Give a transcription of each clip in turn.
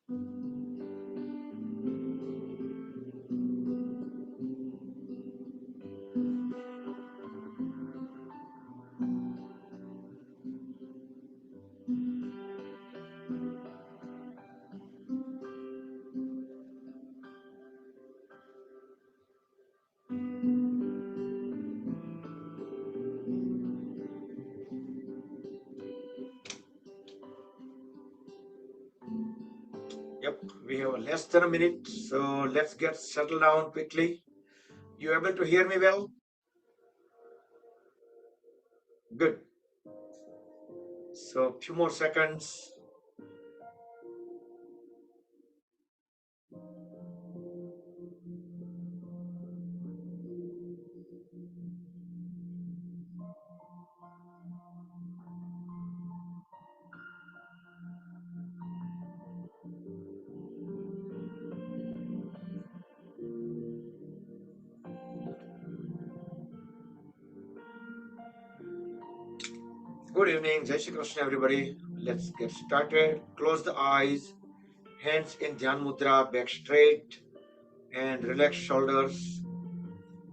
Yep, we have less than a minute, so let's get settled down quickly. You able to hear me well? Good. So few more seconds. Good evening, Jai Shri Krishna, everybody. Let's get started. Close the eyes, hands in Dhyan Mudra, back straight, and relax shoulders.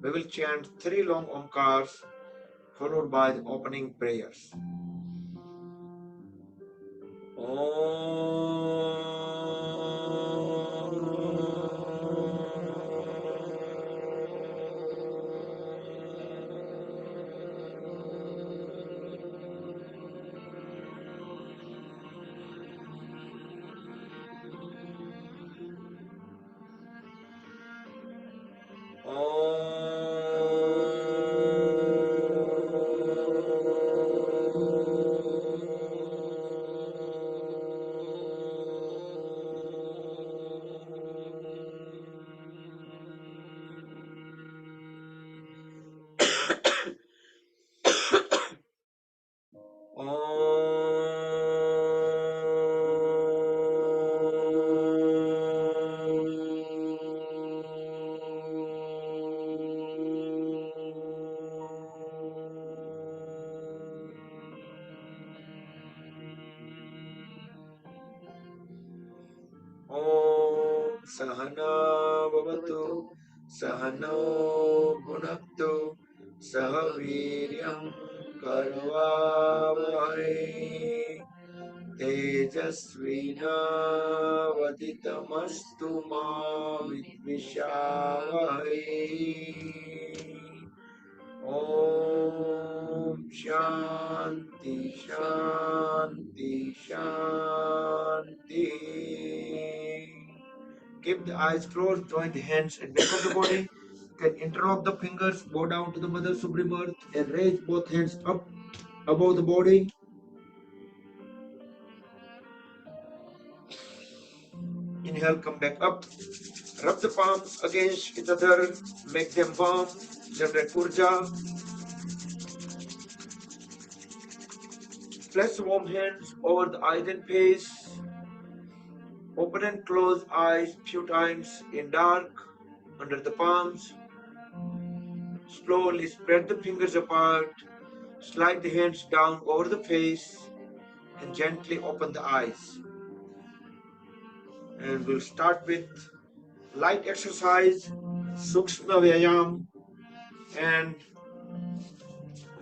We will chant 3 long Omkars followed by the opening prayers. Sahana Bhavatu Sahano Bhunaktu Sahaviryam Karavavai Tejasvinavaditamastu ma vidvishavai. Om Shanti Shanti Shanti. Keep the eyes closed, join the hands and back of the body. You can interlock the fingers, bow down to the Mother Supreme Earth and raise both hands up above the body. Inhale, come back up. Rub the palms against each other, make them warm, generate urja. Place warm hands over the eyes and face. Open and close eyes few times in dark under the palms. Slowly spread the fingers apart. Slide the hands down over the face and gently open the eyes. And we'll start with light exercise, Sukshma Vyayam, and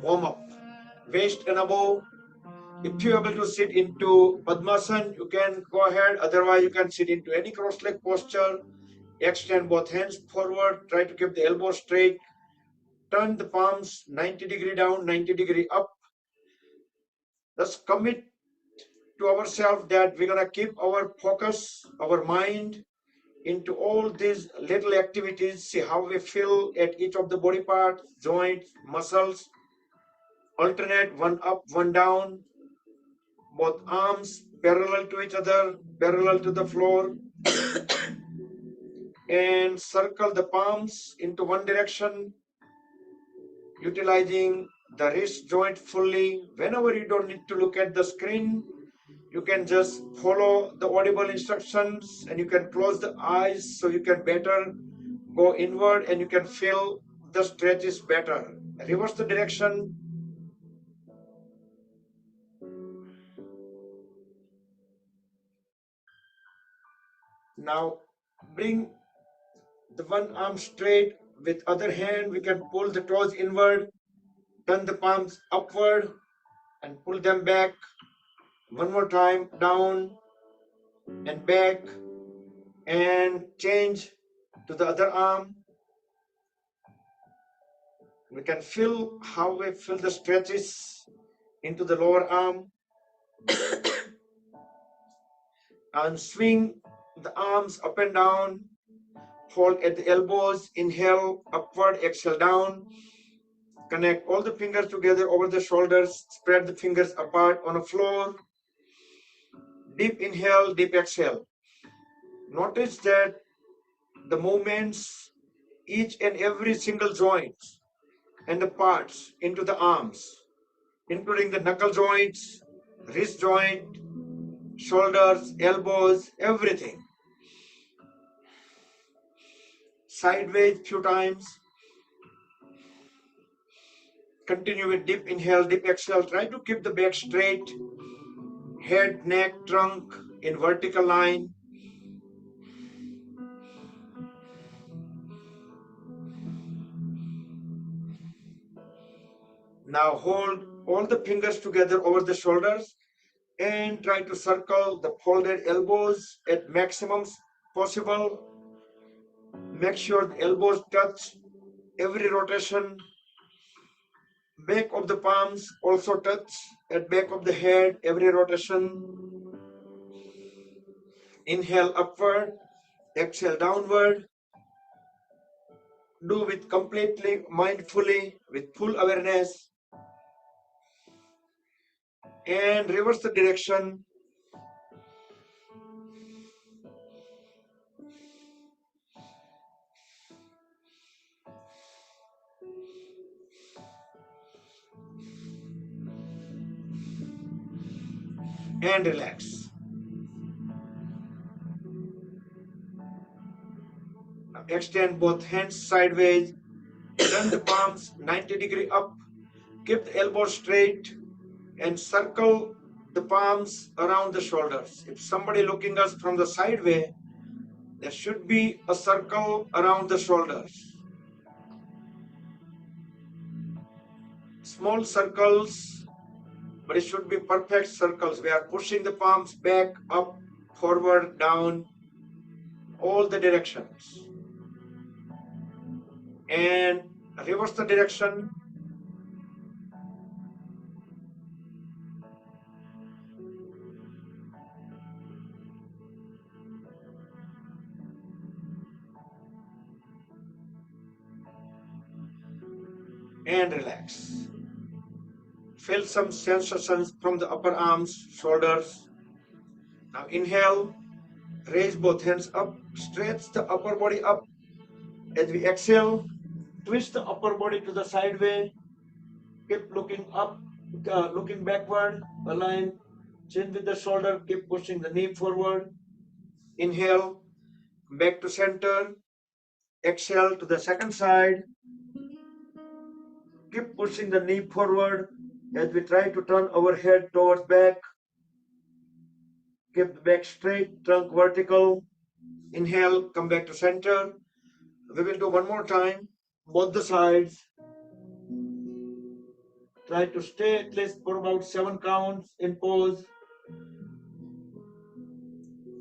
warm up. Waist and above. If you're able to sit into Padmasana, you can go ahead. Otherwise, you can sit into any cross-leg posture. Extend both hands forward. Try to keep the elbows straight. Turn the palms 90 degree down, 90 degree up. Let's commit to ourselves that we're going to keep our focus, our mind into all these little activities. See how we feel at each of the body parts, joints, muscles. Alternate one up, one down. Both arms parallel to each other, parallel to the floor. And circle the palms into one direction, utilizing the wrist joint fully. Whenever you don't need to look at the screen, you can just follow the audible instructions and you can close the eyes so you can better go inward and you can feel the stretch is better. Reverse the direction. Now bring the one arm straight. With other hand, we can pull the toes inward, turn the palms upward, and pull them back. One more time, down and back, and change to the other arm. We can feel how we feel the stretches into the lower arm, and swing the arms up and down. Hold at the elbows, inhale upward, exhale down. Connect all the fingers together over the shoulders, spread the fingers apart on the floor. Deep inhale, deep exhale. Notice that the movements, each and every single joint and the parts into the arms, including the knuckle joints, wrist joint, shoulders, elbows, everything. Sideways few times. Continue with deep inhale, deep exhale. Try to keep the back straight. Head, neck, trunk in vertical line. Now hold all the fingers together over the shoulders and try to circle the folded elbows at maximum possible. Make sure the elbows touch every rotation. Back of the palms also touch at back of the head every rotation. Inhale upward, exhale downward. Do with completely mindfully, with full awareness. And reverse the direction. And relax. Now extend both hands sideways. Turn the palms 90-degree up. Keep the elbows straight and circle the palms around the shoulders. If somebody looking us from the sideway, there should be a circle around the shoulders. Small circles, but it should be perfect circles. We are pushing the palms back, up, forward, down, all the directions. And reverse the direction. And relax. Feel some sensations from the upper arms, shoulders. Now inhale, raise both hands up, stretch the upper body up. As we exhale, twist the upper body to the sideway. Keep looking up, looking backward, align, chin with the shoulder, keep pushing the knee forward. Inhale, back to center. Exhale to the second side. Keep pushing the knee forward as we try to turn our head towards back. Keep the back straight, trunk vertical. Inhale, come back to center. We will do one more time, both the sides. Try to stay at least for about 7 counts in pose.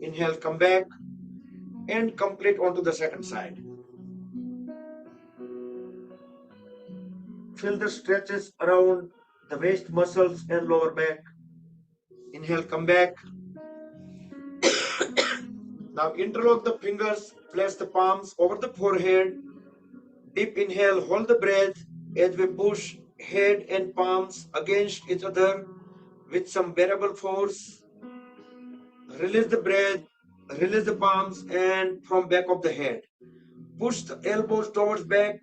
Inhale, come back, and complete onto the second side. Feel the stretches around the waist muscles and lower back. Inhale, come back. Now interlock the fingers, place the palms over the forehead. Deep inhale, hold the breath as we push head and palms against each other with some bearable force. Release the breath, release the palms and from back of the head. Push the elbows towards back.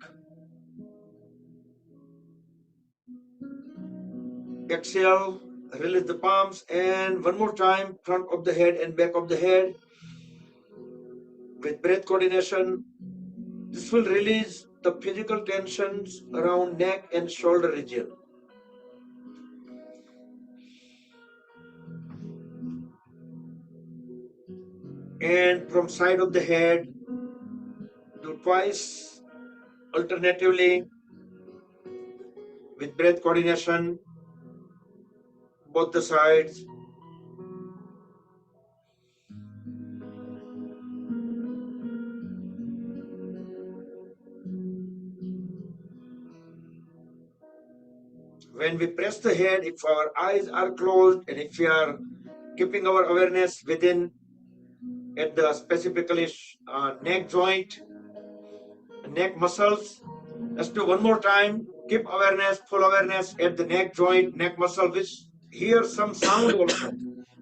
Exhale, release the palms and one more time, front of the head and back of the head. With breath coordination, this will release the physical tensions around neck and shoulder region. and from side of the head, do twice alternatively with breath coordination, both the sides. When we press the head, if our eyes are closed and if we are keeping our awareness within at the specifically neck joint, neck muscles, let's do one more time. Keep awareness, full awareness at the neck joint, neck muscle, which hear some sound also.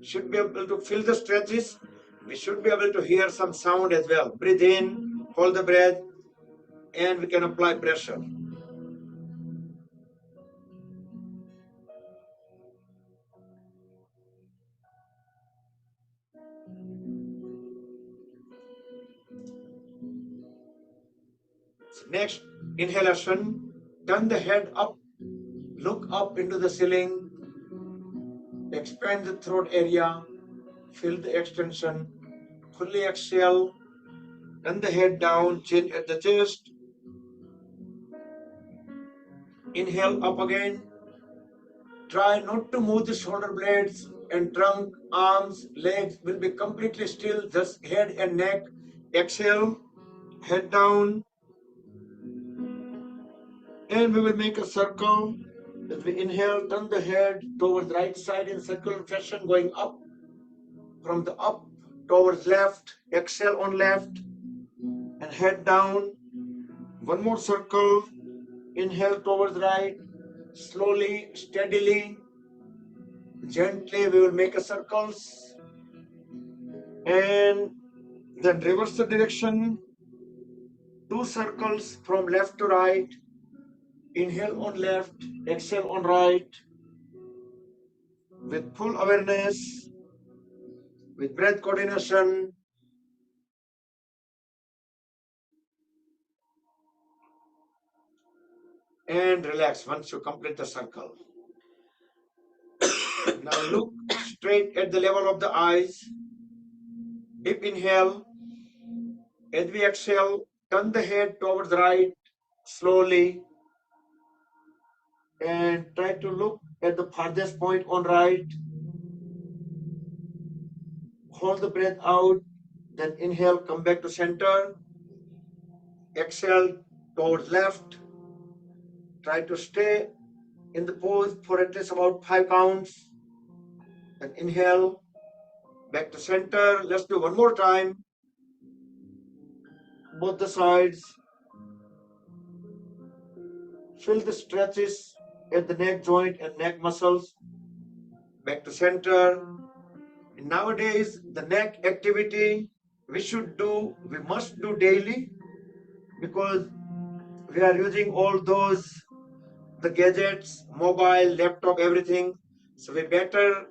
Should be able to feel the stretches. We should be able to hear some sound as well. Breathe in, hold the breath, and we can apply pressure. Next, inhalation. Turn the head up, look up into the ceiling, expand the throat area, feel the extension, fully exhale, turn the head down, chin at the chest, inhale up again, try not to move the shoulder blades and trunk, arms, legs will be completely still, just head and neck, exhale, head down, and we will make a circle. As we inhale, turn the head towards right side in circular fashion, going up, from the up towards left, exhale on left, and head down. One more circle, inhale towards right, slowly, steadily, gently we will make a circles, and then reverse the direction, 2 circles from left to right, inhale on left, exhale on right, with full awareness, with breath coordination, and relax once you complete the circle. Now look straight at the level of the eyes. Deep inhale. As we exhale, turn the head towards right slowly and try to look at the farthest point on right. Hold the breath out, then inhale, come back to center. Exhale towards left. Try to stay in the pose for at least about 5 counts. Then inhale, back to center. Let's do one more time. Both the sides. Feel the stretches at the neck joint and neck muscles. Back to center. Nowadays, the neck activity we must do daily because we are using all those, the gadgets, mobile, laptop, everything. So we better,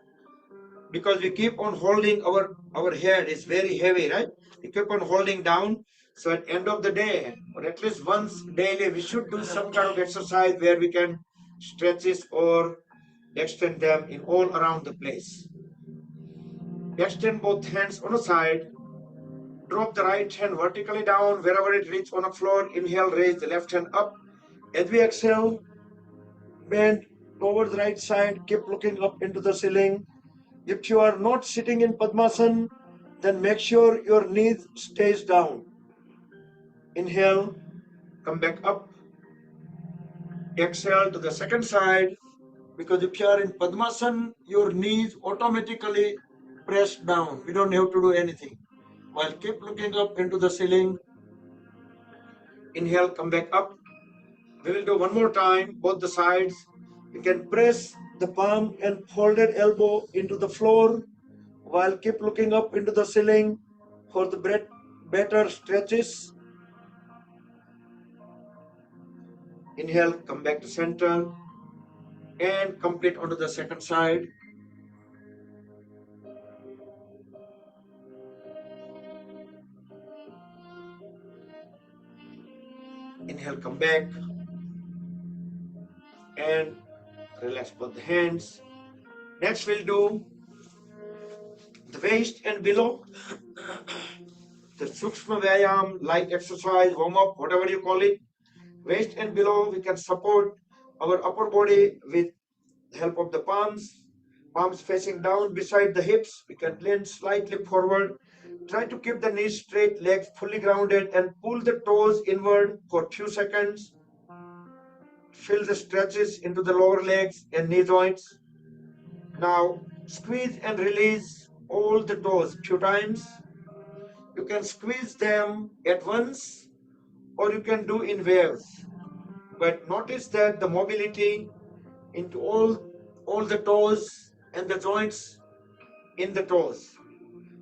because we keep on holding our head is very heavy, right? We keep on holding down. So at end of the day, or at least once daily, we should do some kind of exercise where we can stretch it or extend them in all around the place. Extend both hands on a side. Drop the right hand vertically down wherever it reaches on the floor. Inhale, raise the left hand up. As we exhale, bend towards the right side. Keep looking up into the ceiling. If you are not sitting in Padmasana, then make sure your knees stays down. Inhale, come back up. Exhale to the second side. Because if you are in Padmasana, your knees automatically press down. We don't have to do anything. While keep looking up into the ceiling. Inhale, come back up. We will do one more time, both the sides. You can press the palm and folded elbow into the floor while keep looking up into the ceiling for the better stretches. Inhale, come back to center and complete onto the second side. Inhale, come back and relax both the hands. Next we'll do the waist and below. the Sukshma Vyayam, light exercise, warm up, whatever you call it. Waist and below, we can support our upper body with the help of the palms. Palms facing down beside the hips. We can lean slightly forward. Try to keep the knees straight, legs fully grounded, and pull the toes inward for a few seconds. Feel the stretches into the lower legs and knee joints. Now squeeze and release all the toes few times. You can squeeze them at once or you can do in waves. But notice that the mobility into all the toes and the joints in the toes.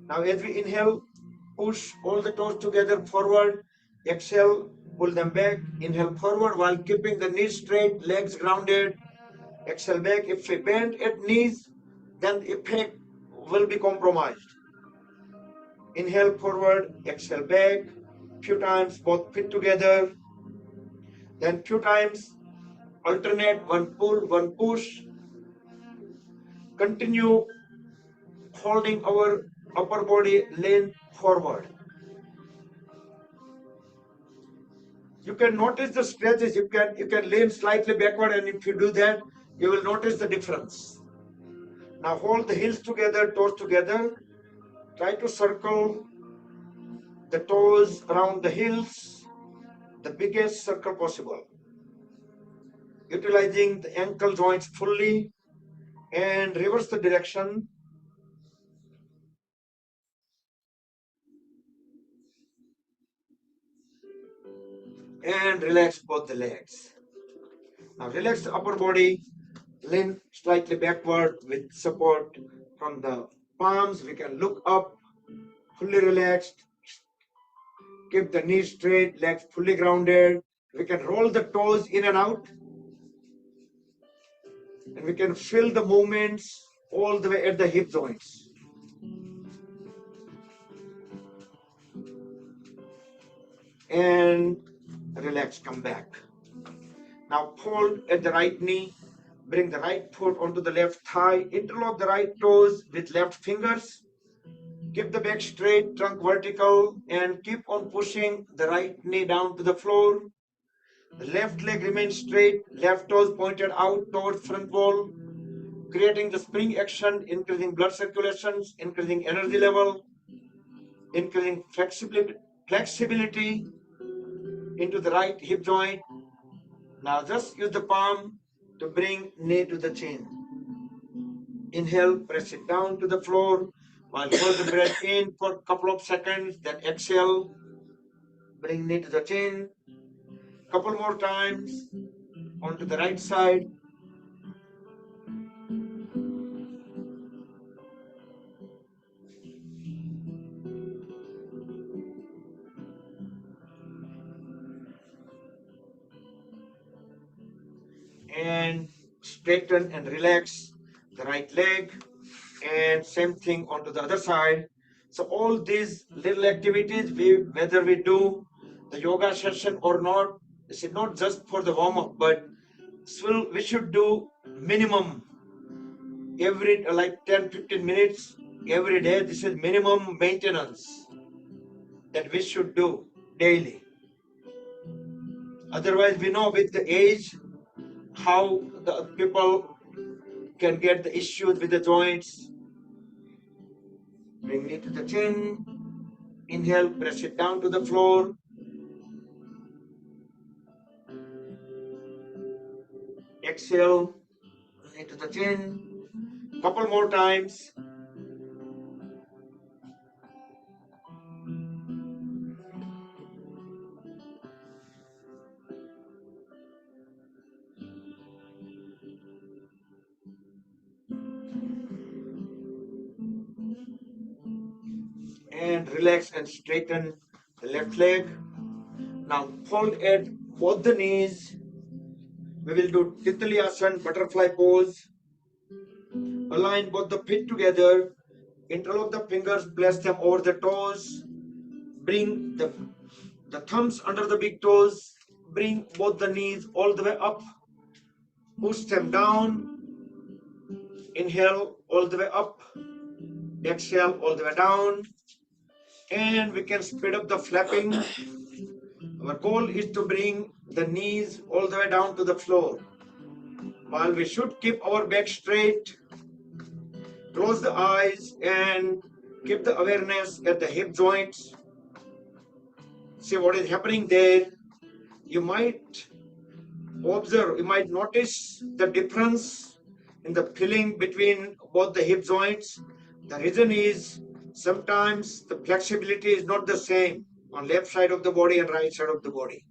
Now as we inhale, push all the toes together forward. Exhale, pull them back. Inhale forward while keeping the knees straight, legs grounded. Exhale back. If we bend at knees, then the effect will be compromised. Inhale forward, exhale back. Few times both feet together. Then few times alternate, one pull, one push. Continue holding our upper body lean forward. You can notice the stretches. You can lean slightly backward, and if you do that, you will notice the difference. Now hold the heels together, toes together. Try to circle the toes around the heels, the biggest circle possible. Utilizing the ankle joints fully and reverse the direction. And relax both the legs. Now relax the upper body, lean slightly backward with support from the palms. We can look up, fully relaxed. Keep the knees straight, legs fully grounded. We can roll the toes in and out. And we can feel the movements all the way at the hip joints. And relax, come back. Now fold at the right knee, bring the right foot onto the left thigh, interlock the right toes with left fingers, keep the back straight, trunk vertical, and keep on pushing the right knee down to the floor. The left leg remains straight, left toes pointed out towards front wall, creating the spring action, increasing blood circulations, increasing energy level, increasing flexibility into the right hip joint. Now just use the palm to bring knee to the chin. Inhale, press it down to the floor while hold the breath in for a couple of seconds. Then exhale, bring knee to the chin. Couple more times onto the right side. And straighten and relax the right leg. And same thing onto the other side. So all these little activities, whether we do the yoga session or not, this is not just for the warm-up, but we should do minimum every like 10-15 minutes every day. This is minimum maintenance that we should do daily. Otherwise, we know with the age how the people can get the issues with the joints. Bring it to the chin. Inhale, press it down to the floor. Exhale, bring it to the chin. Couple more times. And relax and straighten the left leg. Now fold at both the knees. We will do Titli Asana, butterfly pose. Align both the feet together. Interlock the fingers, place them over the toes. Bring the thumbs under the big toes. Bring both the knees all the way up. Push them down. Inhale all the way up. Exhale all the way down. and we can speed up the flapping. Our goal is to bring the knees all the way down to the floor. While we should keep our back straight, close the eyes and keep the awareness at the hip joints. See what is happening there. You might observe, you might notice the difference in the feeling between both the hip joints. The reason is sometimes the flexibility is not the same on left side of the body and right side of the body.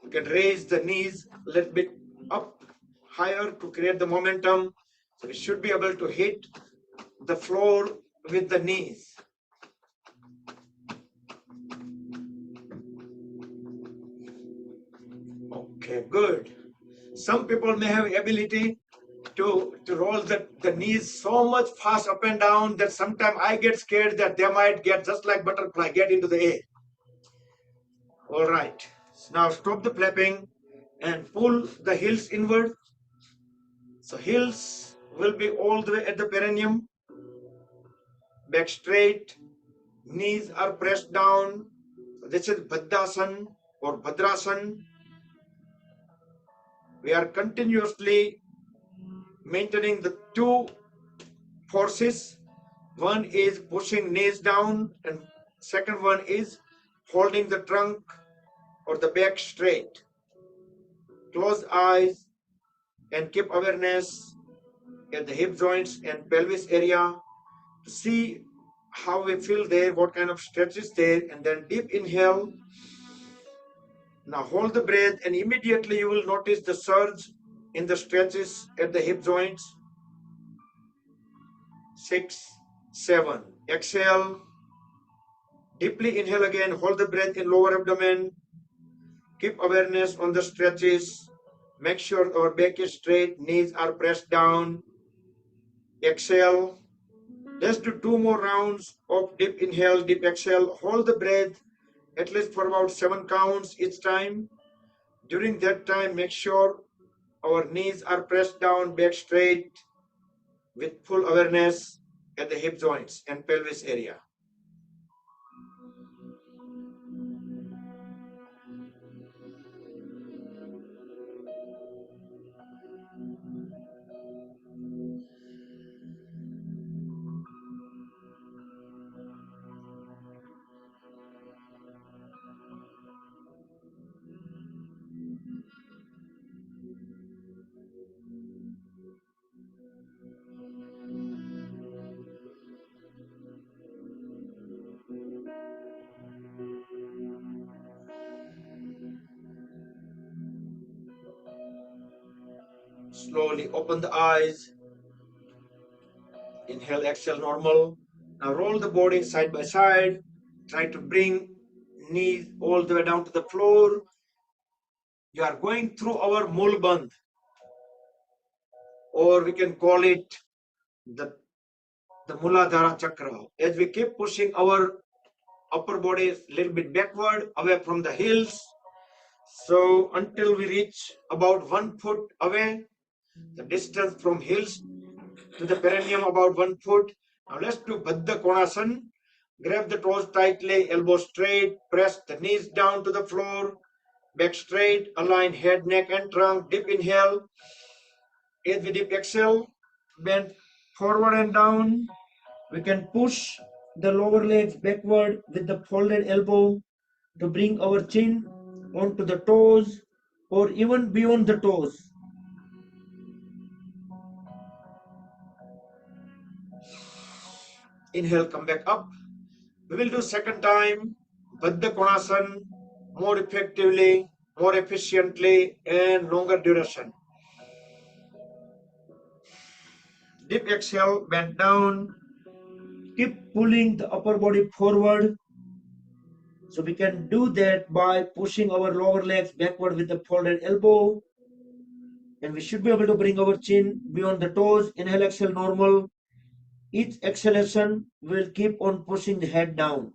You can raise the knees a little bit up higher to create the momentum. So we should be able to hit the floor with the knees. Okay, good. Some people may have ability to roll the knees so much fast up and down that sometimes I get scared that they might get just like butterfly, get into the air. All right. So now stop the flapping and pull the heels inward. So heels will be all the way at the perineum. Back straight. Knees are pressed down. This is Baddhasan or Bhadrasan. We are continuously maintaining the two forces. One is pushing knees down and second one is holding the trunk or the back straight. Close eyes and keep awareness at the hip joints and pelvis area to see how we feel there, what kind of stretch is there, and then deep inhale. Now hold the breath and immediately you will notice the surge in the stretches at the hip joints. 6, 7. Exhale. Deeply inhale again. Hold the breath in lower abdomen. Keep awareness on the stretches. Make sure our back is straight. Knees are pressed down. Exhale. Let's do 2 more rounds of deep inhale, deep exhale. Hold the breath at least for about 7 counts each time. During that time, make sure our knees are pressed down, back straight, with full awareness at the hip joints and pelvis area. Slowly open the eyes. Inhale, exhale, normal. Now roll the body side by side. Try to bring knees all the way down to the floor. You are going through our Mulbandh, or we can call it the Muladhara Chakra. As we keep pushing our upper body a little bit backward, away from the heels. So until we reach about 1 foot away, the distance from heels to the perineum about 1 foot. Now let's do Baddha Konasana. Grab the toes tightly, elbows straight, press the knees down to the floor, back straight, align head, neck, and trunk. Deep inhale. As we deep exhale, bend forward and down. We can push the lower legs backward with the folded elbow to bring our chin onto the toes or even beyond the toes. Inhale, come back up. We will do second time Baddha Konasana more effectively, more efficiently, and longer duration. Deep exhale, bend down. Keep pulling the upper body forward. So we can do that by pushing our lower legs backward with the folded elbow. And we should be able to bring our chin beyond the toes. Inhale, exhale, normal. Each exhalation will keep on pushing the head down.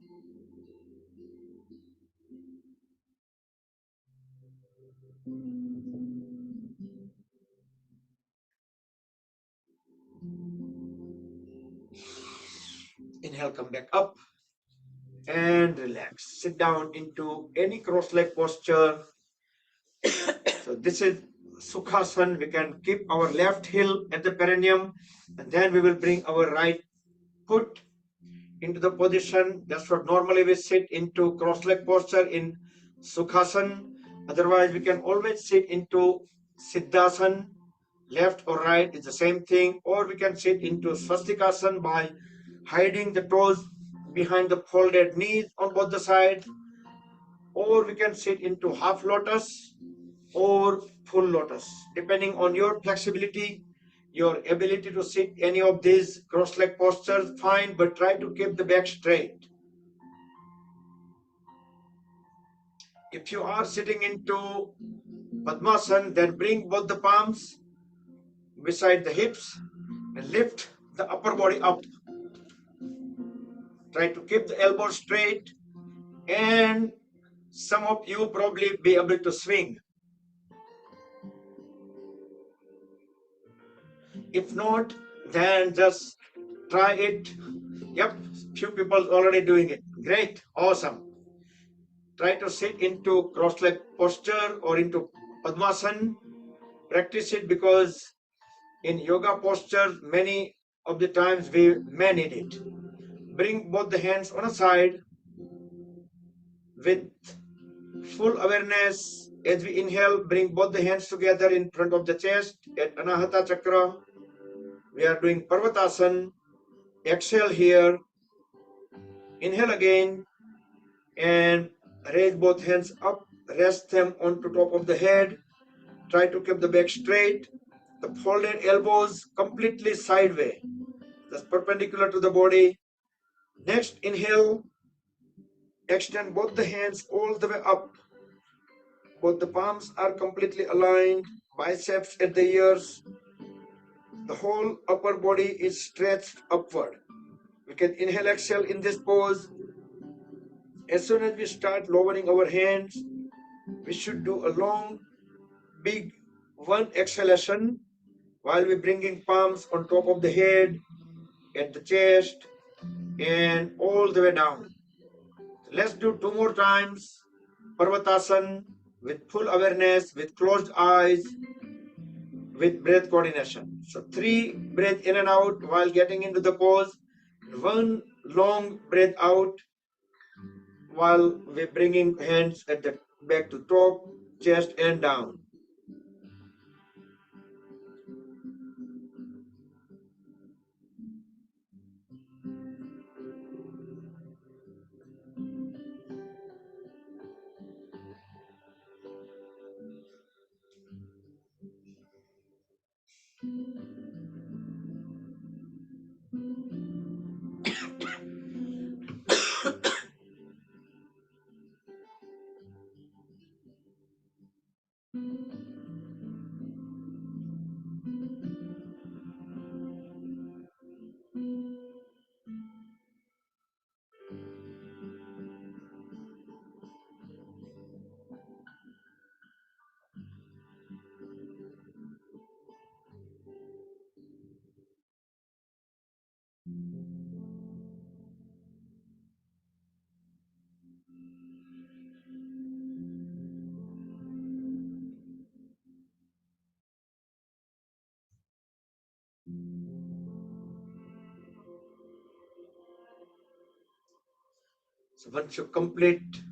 Inhale, come back up and relax. Sit down into any cross-leg posture. So this is Sukhasana. We can keep our left heel at the perineum, and then we will bring our right foot into the position. That's what normally we sit into cross-leg posture in Sukhasana. Otherwise, we can always sit into Siddhasana. Left or right is the same thing, or we can sit into Swastikasana by hiding the toes behind the folded knees on both the sides, or we can sit into half lotus or full lotus, depending on your flexibility, your ability to sit any of these cross-leg postures, fine, but try to keep the back straight. If you are sitting into Padmasana, then bring both the palms beside the hips and lift the upper body up. Try to keep the elbows straight, and some of you probably be able to swing. If not, then just try it. Yep, few people already doing it. Great, awesome. Try to sit into cross-leg posture or into Padmasana. Practice it, because in yoga posture, many of the times we may need it. Bring both the hands on a side with full awareness. As we inhale, bring both the hands together in front of the chest at Anahata Chakra. We are doing Parvatasana. Exhale here. Inhale again and raise both hands up. Rest them onto top of the head. Try to keep the back straight. The folded elbows completely sideways. That's perpendicular to the body. Next, inhale. Extend both the hands all the way up. Both the palms are completely aligned. Biceps at the ears. The whole upper body is stretched upward. We can inhale, exhale in this pose. As soon as we start lowering our hands, we should do a long, big one exhalation while we're bringing palms on top of the head, at the chest, and all the way down. Let's do 2 more times. Parvatasana with full awareness, with closed eyes, with breath coordination. So 3 breath in and out while getting into the pose. 1 long breath out while we're bringing hands at the back to top, chest, and down. So once you complete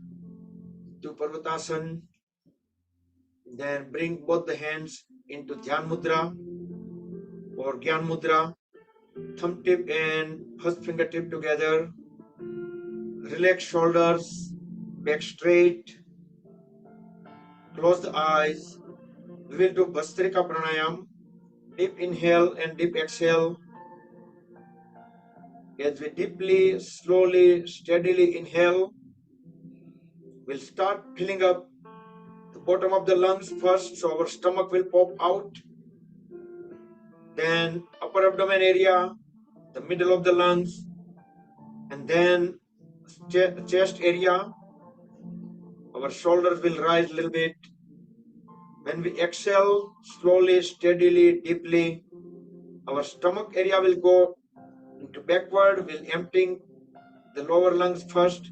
to Parvatasana, then bring both the hands into Dhyan Mudra or Gyan Mudra, thumb tip and first fingertip together. Relax shoulders, back straight, close the eyes. We will do Bhastrika Pranayam, deep inhale and deep exhale. As we deeply, slowly, steadily inhale, we'll start filling up the bottom of the lungs first, so our stomach will pop out. Then upper abdomen area, the middle of the lungs, and then chest area. Our shoulders will rise a little bit. When we exhale, slowly, steadily, deeply, our stomach area will go into backward, will emptying the lower lungs first,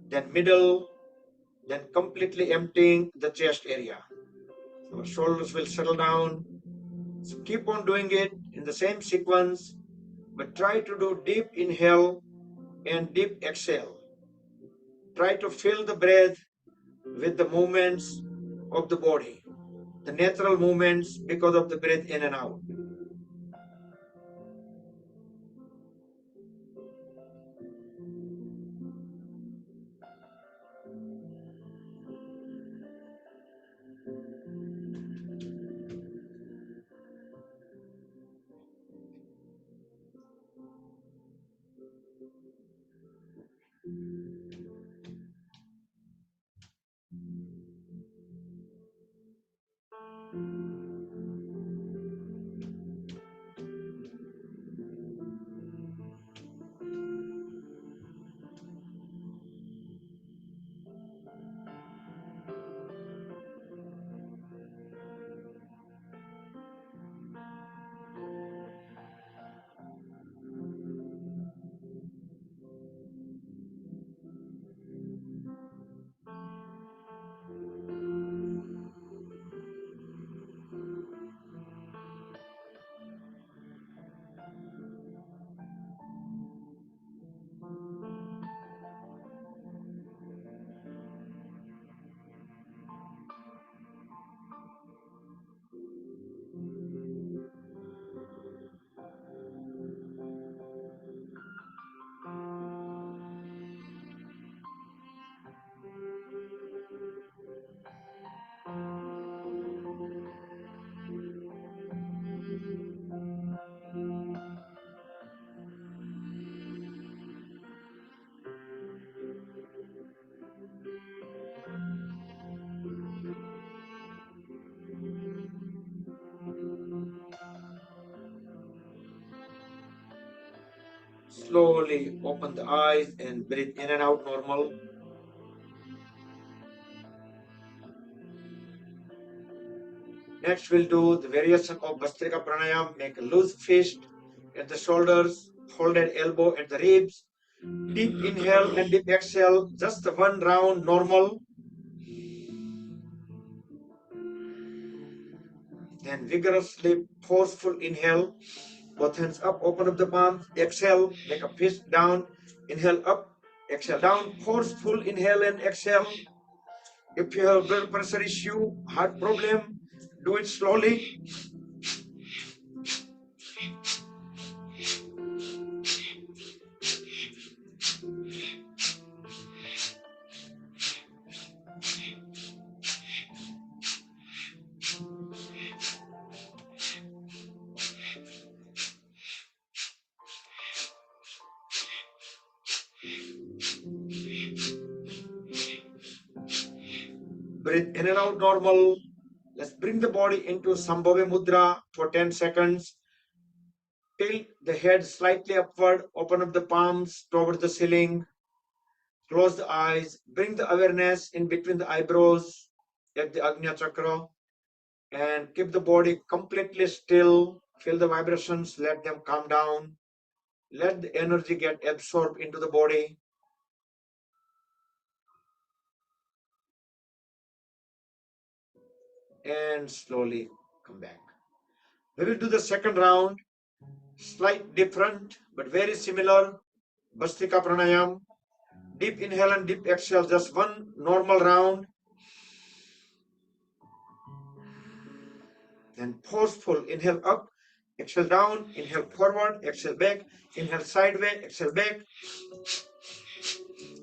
then middle, then completely emptying the chest area. So shoulders will settle down. So keep on doing it in the same sequence, but try to do deep inhale and deep exhale. Try to fill the breath with the movements of the body, the natural movements because of the breath in and out. Slowly open the eyes and breathe in and out normal. Next, we'll do the variation of Bhastrika Pranayam. Make a loose fist at the shoulders, folded elbow at the ribs. Deep inhale and deep exhale, just the one round normal. Then vigorously forceful inhale, both hands up, open up the palms, exhale, make a fist down, inhale up, exhale down, forceful inhale and exhale. If you have blood pressure issue, heart problem, do it slowly. Breathe in and out normal. Let's bring the body into Sambhava Mudra for 10 seconds. Tilt the head slightly upward, open up the palms towards the ceiling, close the eyes, bring the awareness in between the eyebrows at the Agnya Chakra, and keep the body completely still. Feel the vibrations, let them calm down. Let the energy get absorbed into the body. And slowly come back. We will do the second round, slight different but very similar. Bhastrika Pranayam. Deep inhale and deep exhale, just one normal round. Then forceful inhale up, exhale down, inhale forward, exhale back, inhale sideways, exhale back.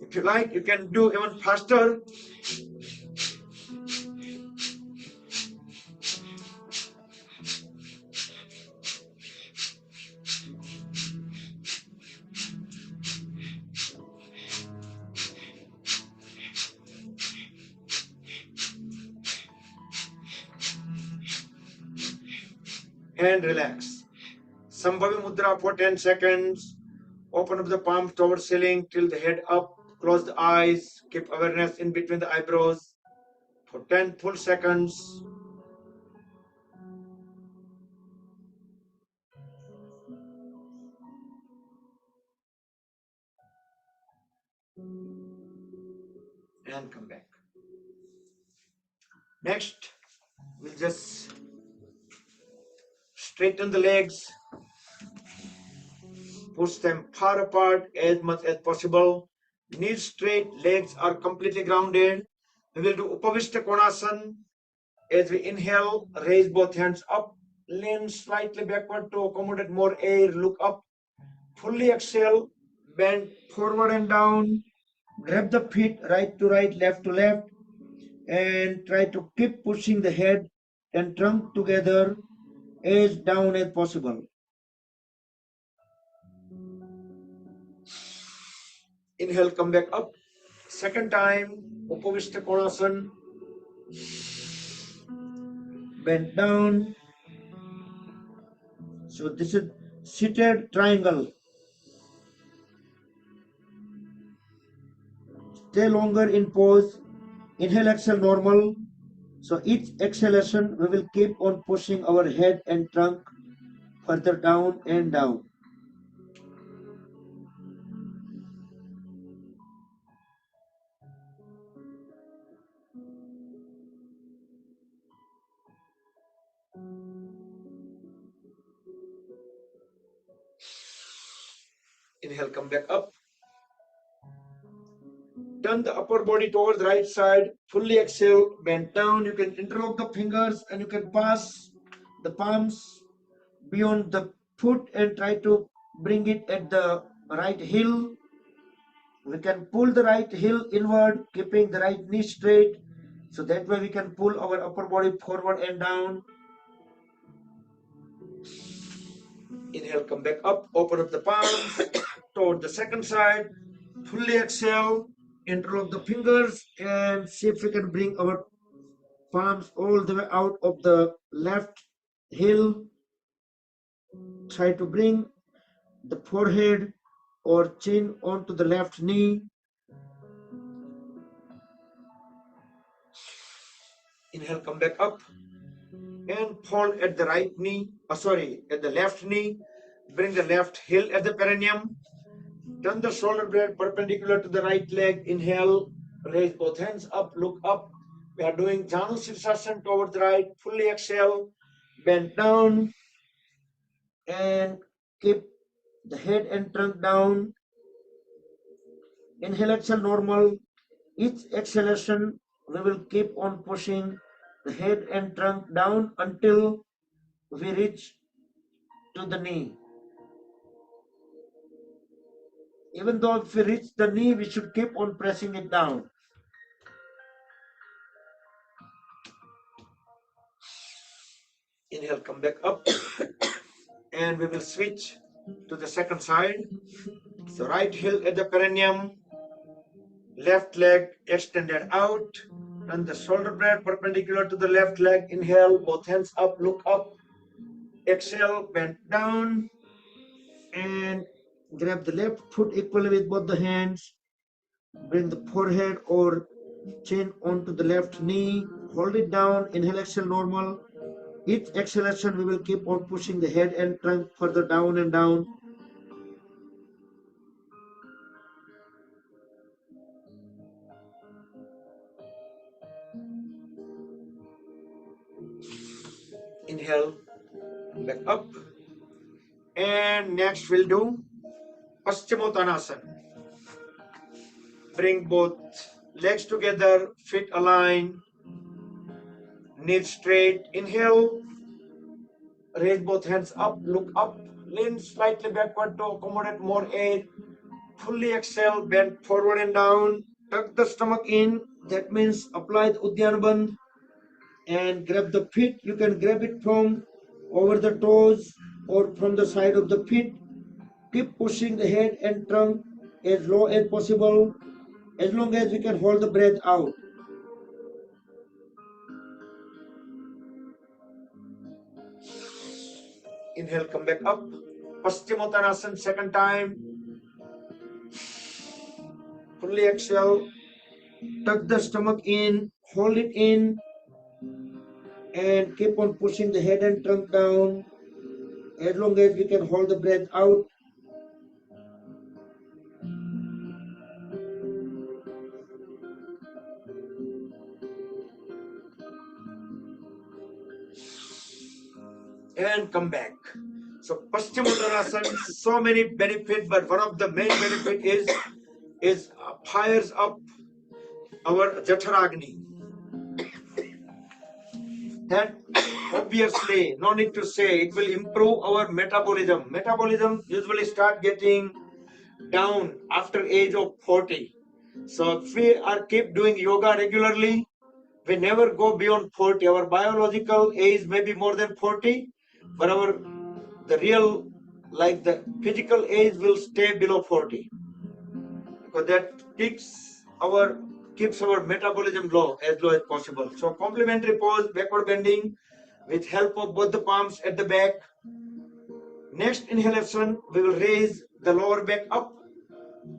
If you like, you can do even faster. And relax. Sambhavi Mudra for 10 seconds. Open up the palms towards ceiling, tilt the head up, close the eyes, keep awareness in between the eyebrows for 10 full seconds. and come back. Next, we'll just straighten the legs, push them far apart as much as possible. Knees straight, legs are completely grounded. We will do Upavishta Konasana. As we inhale, raise both hands up, lean slightly backward to accommodate more air, look up. Fully exhale, bend forward and down. Grab the feet right to right, left to left, and try to keep pushing the head and trunk together as down as possible. Inhale, come back up. Second time, Upavishta Konasana. Bend down. So this is seated triangle. Stay longer in pose. Inhale, exhale, normal. So each exhalation, we will keep on pushing our head and trunk further down and down. Inhale, come back up. Turn the upper body towards the right side. Fully exhale, bend down. You can interlock the fingers and you can pass the palms beyond the foot and try to bring it at the right heel. We can pull the right heel inward, keeping the right knee straight. So that way we can pull our upper body forward and down. Inhale, come back up, open up the palms toward the second side. Fully exhale, interlock the fingers and see if we can bring our palms all the way out of the left heel. Try to bring the forehead or chin onto the left knee. Inhale, come back up and fold at the right knee, at the left knee. Bring the left heel at the perineum. Turn the shoulder blade perpendicular to the right leg. Inhale, raise both hands up, look up. We are doing Janu Sirsasana towards the right. Fully exhale, bend down and keep the head and trunk down. Inhale, exhale, normal. Each exhalation, we will keep on pushing the head and trunk down until we reach to the knee. Even though if we reach the knee, we should keep on pressing it down. Inhale, come back up. And we will switch to the second side. So right heel at the perineum, left leg extended out, and the shoulder blade perpendicular to the left leg. Inhale, both hands up, look up. Exhale, bend down, and grab the left foot equally with both the hands. Bring the forehead or chin onto the left knee. Hold it down. Inhale, exhale, normal. Each exhalation, we will keep on pushing the head and trunk further down and down. Inhale, back up. And next we'll do Paschimottanasana. Bring both legs together, feet aligned, knees straight. Inhale, raise both hands up, look up, lean slightly backward to accommodate more air. Fully exhale, bend forward and down, tuck the stomach in. That means apply the Uddiyana Bandh and grab the feet. You can grab it from over the toes or from the side of the feet. Keep pushing the head and trunk as low as possible, as long as we can hold the breath out. Inhale, come back up. Paschimottanasana, second time. Fully exhale. Tuck the stomach in, hold it in, and keep on pushing the head and trunk down as long as we can hold the breath out. and come back. So Paschimottanasana, so many benefits, but one of the main benefit is fires up our Jatharagni. That obviously, no need to say, it will improve our metabolism. Metabolism usually start getting down after age of 40. So if we are keep doing yoga regularly, we never go beyond 40. Our biological age may be more than 40, but the real, like the physical age, will stay below 40, because that keeps our metabolism low as possible. So complementary pose, backward bending with help of both the palms at the back. Next inhalation, we will raise the lower back up,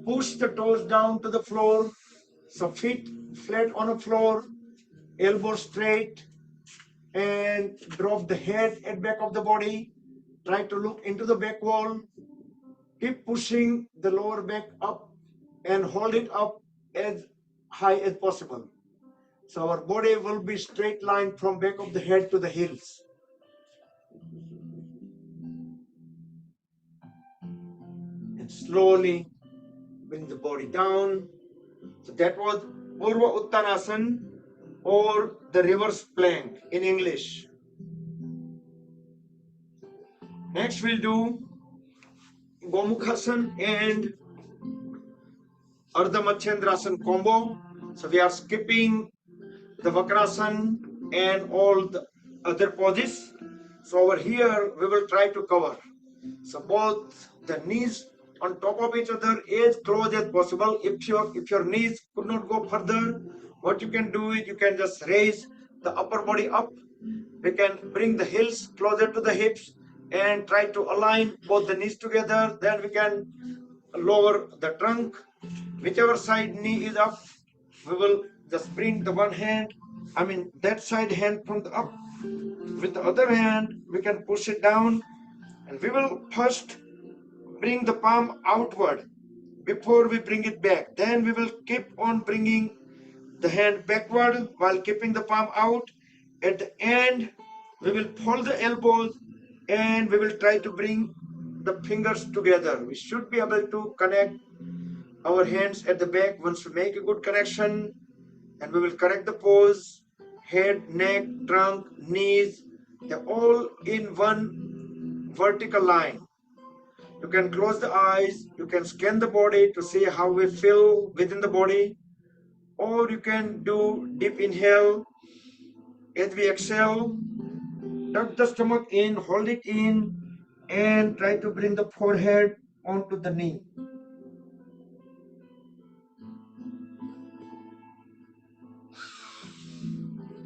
push the toes down to the floor, so feet flat on the floor, elbow straight, and drop the head at back of the body. Try to look into the back wall. Keep pushing the lower back up and hold it up as high as possible. So our body will be straight line from back of the head to the heels. And slowly bring the body down. So that was Purva Uttanasana, or the reverse plank in English. Next we'll do Gomukhasana and Ardha Matsyendrasana combo. So we are skipping the Vakrasana and all the other poses. So over here we will try to cover. So both the knees on top of each other as close as possible. If your knees could not go further, what you can do is you can just raise the upper body up. We can bring the heels closer to the hips and try to align both the knees together. Then we can lower the trunk. Whichever side knee is up, we will just bring the one hand, that side hand from the up. With the other hand, we can push it down, and we will first bring the palm outward before we bring it back. Then we will keep on bringing the hand backward while keeping the palm out. At the end, we will fold the elbows and we will try to bring the fingers together. We should be able to connect our hands at the back once we make a good connection, and we will correct the pose. Head, neck, trunk, knees, they're all in one vertical line. You can close the eyes, you can scan the body to see how we feel within the body, or you can do deep inhale. As we exhale, tuck the stomach in, hold it in, and try to bring the forehead onto the knee.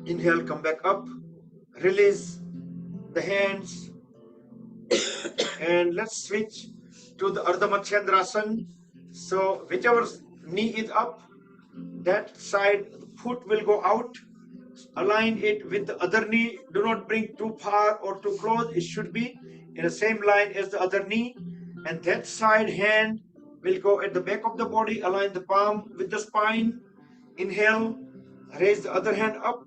Inhale, come back up, release the hands, and let's switch to the Ardha Matsyendrasana. So whichever knee is up, that side foot will go out. Align it with the other knee. Do not bring too far or too close. It should be in the same line as the other knee. And that side hand will go at the back of the body. Align the palm with the spine. Inhale, raise the other hand up.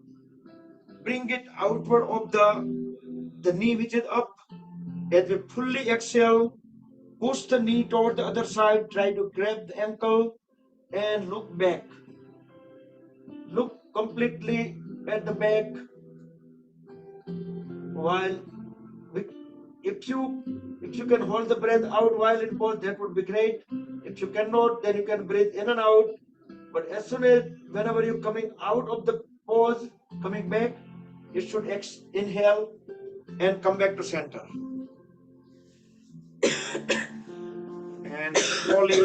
Bring it outward of the knee which is up. As we fully exhale, push the knee toward the other side. Try to grab the ankle and look back. Look completely at the back. While if you can hold the breath out while in pose, that would be great. If you cannot, then you can breathe in and out. But as soon as whenever you're coming out of the pose, coming back, you should inhale and come back to center. And slowly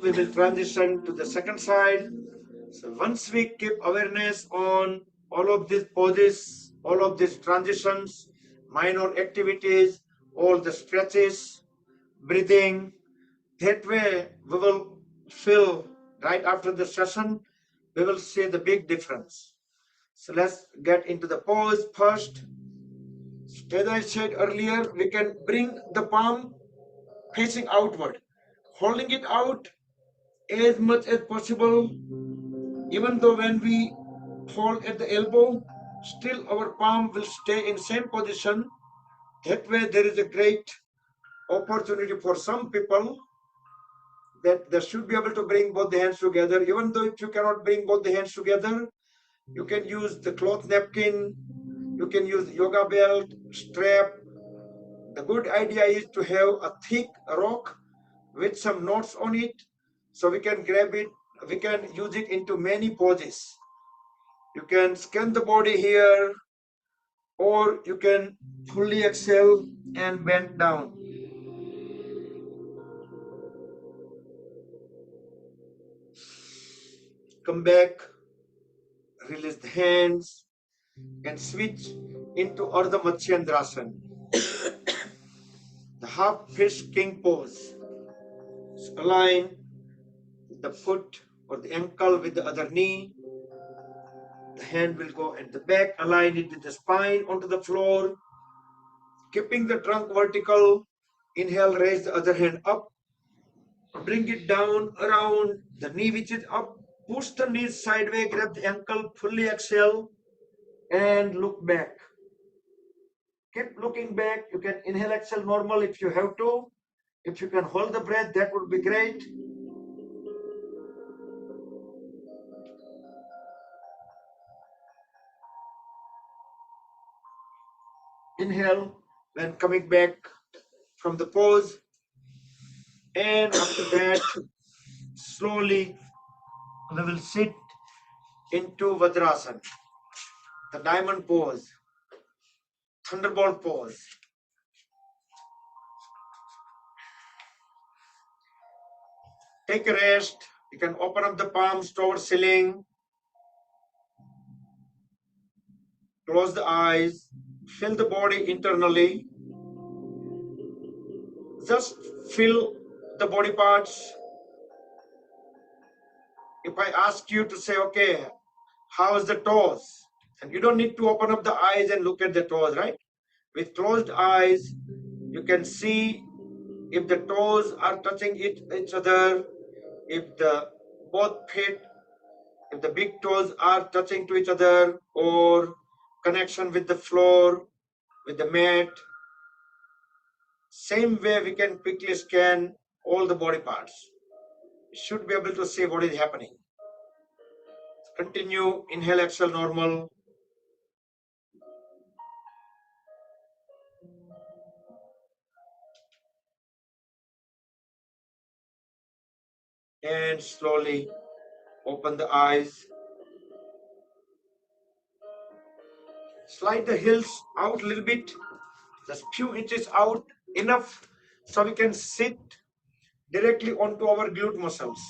we will transition to the second side. So once we keep awareness on all of these poses, all of these transitions, minor activities, all the stretches, breathing, that way we will feel right after the session, we will see the big difference. So let's get into the pose first. As I said earlier, we can bring the palm facing outward, holding it out as much as possible. Even though when we hold at the elbow, still our palm will stay in same position That way there is a great opportunity for some people that they should be able to bring both the hands together. Even though if you cannot bring both the hands together, you can use the cloth napkin, you can use yoga belt, strap. The good idea is to have a thick rock with some knots on it, so we can grab it, we can use it into many poses. You can scan the body here, or you can fully exhale and bend down. Come back, release the hands, and switch into Ardha Matsyendrasana, the half fish king pose. So align the foot or the ankle with the other knee. The hand will go at the back, align it with the spine onto the floor, keeping the trunk vertical. Inhale, raise the other hand up, bring it down around the knee which is up, push the knees sideways, grab the ankle, fully exhale, and look back. Keep looking back. You can inhale, exhale normal if you have to. If you can hold the breath, that would be great. Inhale when coming back from the pose, and after that, slowly we will sit into Vajrasana, the diamond pose, thunderbolt pose. Take a rest. You can open up the palms towards ceiling. Close the eyes. Feel the body internally. Just feel the body parts. If I ask you to say, okay, how's the toes? And you don't need to open up the eyes and look at the toes, right? With closed eyes, you can see if the toes are touching each other, if the both feet, if the big toes are touching to each other, or connection with the floor, with the mat. Same way we can quickly scan all the body parts. You should be able to see what is happening. Continue, inhale, exhale, normal. And slowly open the eyes. Slide the heels out a little bit, just few inches out, enough so we can sit directly onto our glute muscles.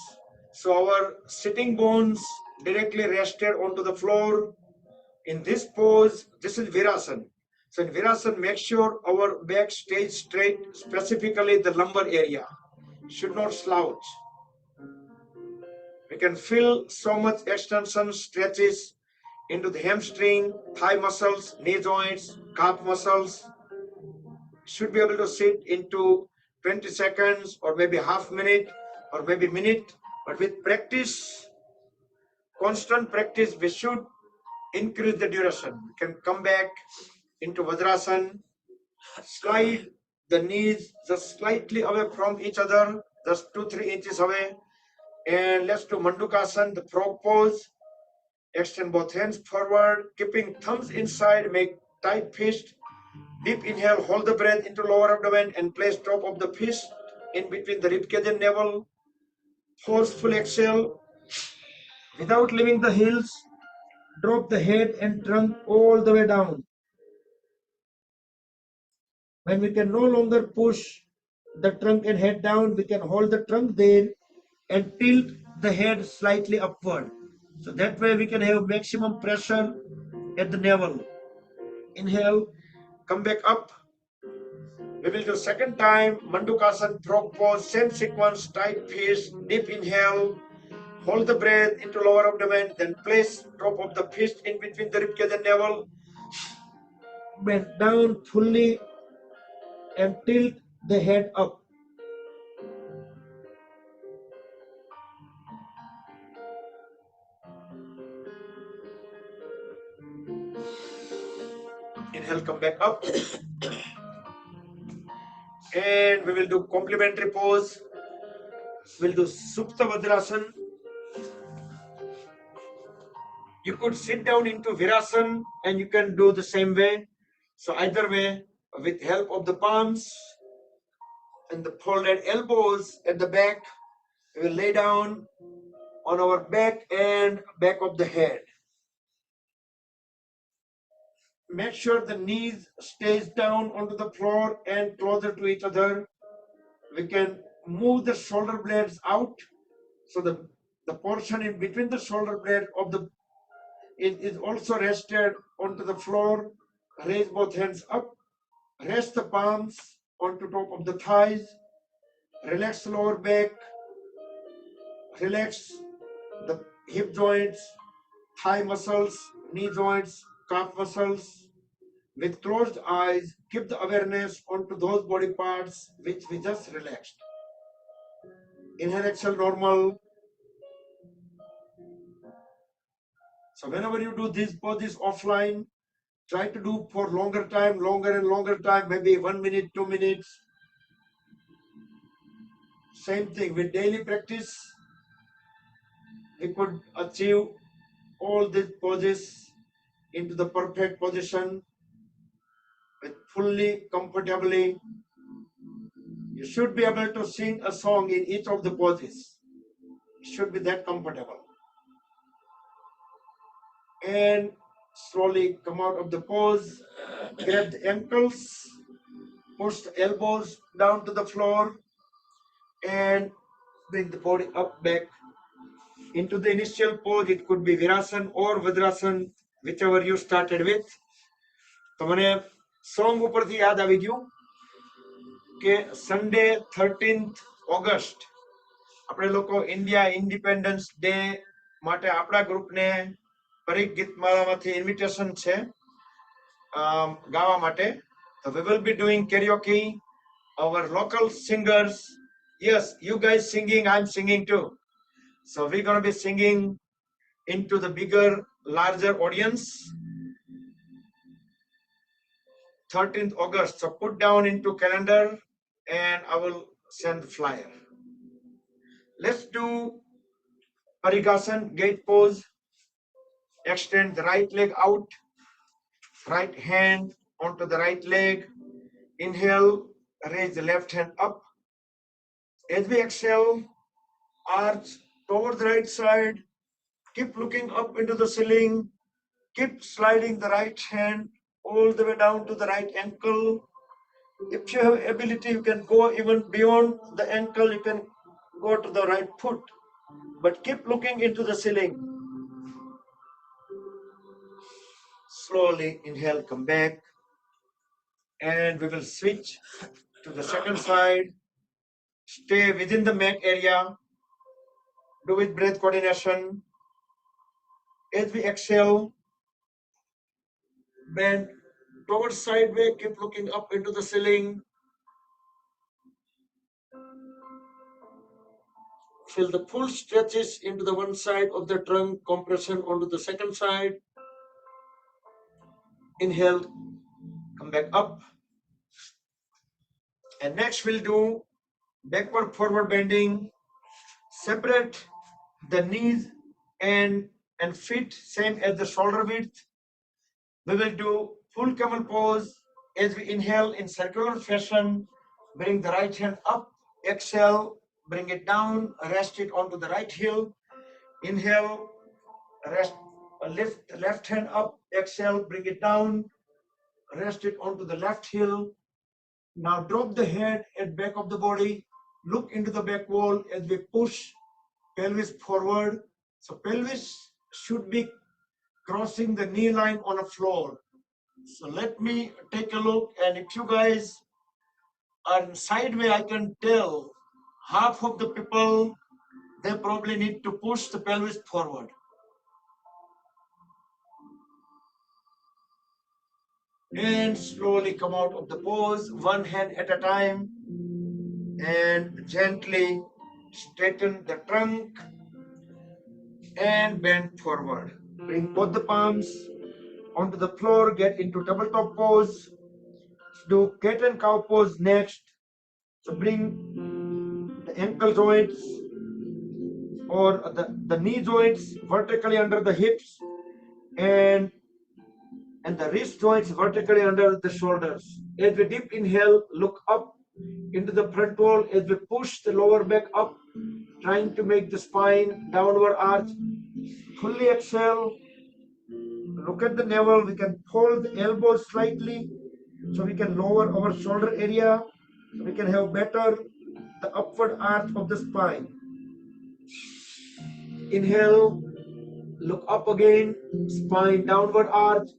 So our sitting bones directly rested onto the floor. In this pose, this is Virasana. So in Virasana, make sure our back stays straight, specifically the lumbar area. Should not slouch. We can feel so much extension, stretches into the hamstring, thigh muscles, knee joints, calf muscles. Should be able to sit into 20 seconds or maybe half minute or maybe minute. But with practice, constant practice, we should increase the duration. We can come back into Vajrasana, slide the knees just slightly away from each other, just 2-3 inches away. And let's do Mandukasana, the frog pose. Extend both hands forward, keeping thumbs inside, make tight fist. Deep inhale, hold the breath into lower abdomen and place top of the fist in between the ribcage and navel. Forceful exhale. Without leaving the heels, drop the head and trunk all the way down. When we can no longer push the trunk and head down, we can hold the trunk there and tilt the head slightly upward. So that way we can have maximum pressure at the navel. Inhale, come back up. We will do second time, Mandukasana, frog pose, same sequence, tight fist, deep inhale, hold the breath into lower abdomen, then place top of the fist in between the ribcage and navel, bend down fully and tilt the head up. Inhale, come back up. And we will do complementary pose. We'll do Supta Vadrasana. You could sit down into Virasana and you can do the same way. So either way, with help of the palms and the folded elbows at the back, we will lay down on our back and back of the head. Make sure the knees stays down onto the floor and closer to each other. We can move the shoulder blades out, so the portion in between the shoulder blade of the is also rested onto the floor. Raise both hands up, rest the palms onto top of the thighs, relax lower back, relax the hip joints, thigh muscles, knee joints, calf muscles. With closed eyes, keep the awareness onto those body parts which we just relaxed. Inhale, exhale, normal. So whenever you do these poses offline, try to do for longer and longer time, maybe 1 minute, 2 minutes. Same thing with daily practice, we could achieve all these poses into the perfect position with fully comfortably. You should be able to sing a song in each of the poses. It should be that comfortable. And slowly come out of the pose, grab the ankles, push the elbows down to the floor, and bring the body up back into the initial pose. It could be Virasana or Vadrasana, whichever you started with. તો મને song ઉપરથી યાદ આવી ગયું કે Sunday 13th August આપણે લોકો India independence day માટે આપણા ગ્રુપને પરીખ ગીતમાળામાંથી ઇન્વિટેશન છે ગાવા માટે. So we will be doing karaoke. Our local singers, yes, you guys singing, I'm singing too. So we're going to be singing into the bigger, larger audience. 13th August. So put down into calendar and I will send the flyer. Let's do Parikasana, gate pose. Extend the right leg out, right hand onto the right leg. Inhale, raise the left hand up. As we exhale, arch toward the right side. Keep looking up into the ceiling. Keep sliding the right hand all the way down to the right ankle. If you have ability, you can go even beyond the ankle. You can go to the right foot. But keep looking into the ceiling. Slowly inhale, come back. And we will switch to the second side. Stay within the mat area. Do with breath coordination. As we exhale, bend towards sideways, keep looking up into the ceiling. Feel the full stretches into the one side of the trunk, compression onto the second side. Inhale, come back up. And next we'll do backward forward bending. Separate the knees and feet, same as the shoulder width. We will do full camel pose. As we inhale in circular fashion, bring the right hand up, exhale, bring it down, rest it onto the right heel. Inhale, rest, lift the left hand up, exhale, bring it down, rest it onto the left heel. Now drop the head at back of the body, look into the back wall as we push pelvis forward. So pelvis should be crossing the knee line on a floor. So let me take a look, and if you guys are sideways, I can tell half of the people, they probably need to push the pelvis forward. And slowly come out of the pose, one hand at a time, and gently straighten the trunk and bend forward. Bring both the palms onto the floor, get into tabletop pose. Do cat and cow pose next. So bring the ankle joints or the knee joints vertically under the hips, and the wrist joints vertically under the shoulders. As we deep inhale, look up into the front wall. As we push the lower back up, trying to make the spine downward arch. Fully exhale. Look at the navel. We can fold the elbows slightly so we can lower our shoulder area. So we can have better the upward arch of the spine. Inhale. Look up again. Spine downward arch.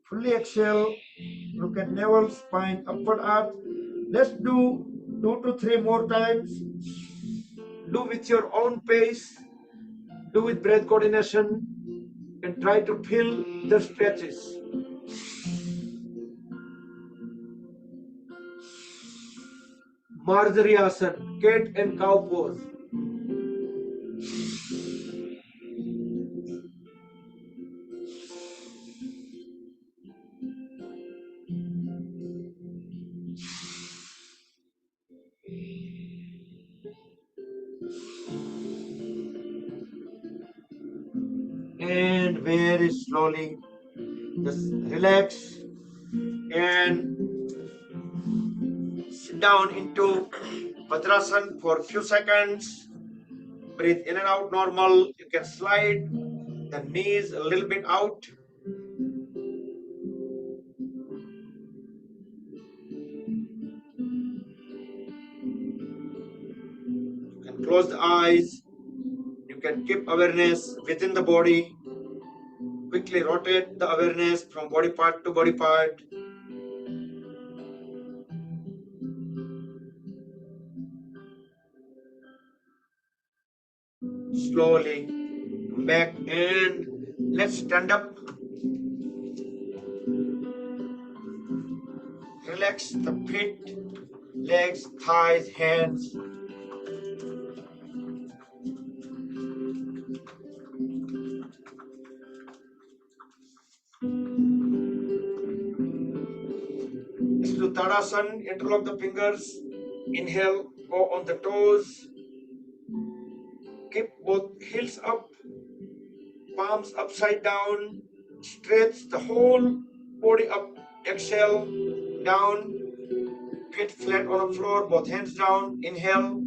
Fully exhale. Look at navel, spine, upward arch. Let's do 2 to 3 more times. Do with your own pace. Do with breath coordination and try to feel the stretches. Marjariasana, cat and cow pose. And very slowly, just relax and sit down into Vajrasana for a few seconds. Breathe in and out normal. You can slide the knees a little bit out. You can close the eyes. You can keep awareness within the body. Quickly rotate the awareness from body part to body part. Slowly come back and let's stand up. Relax the feet, legs, thighs, hands. Let's do Tadasana. Interlock the fingers. Inhale, go on the toes. Keep both heels up, palms upside down. Stretch the whole body up. Exhale, down. Feet flat on the floor, both hands down. Inhale.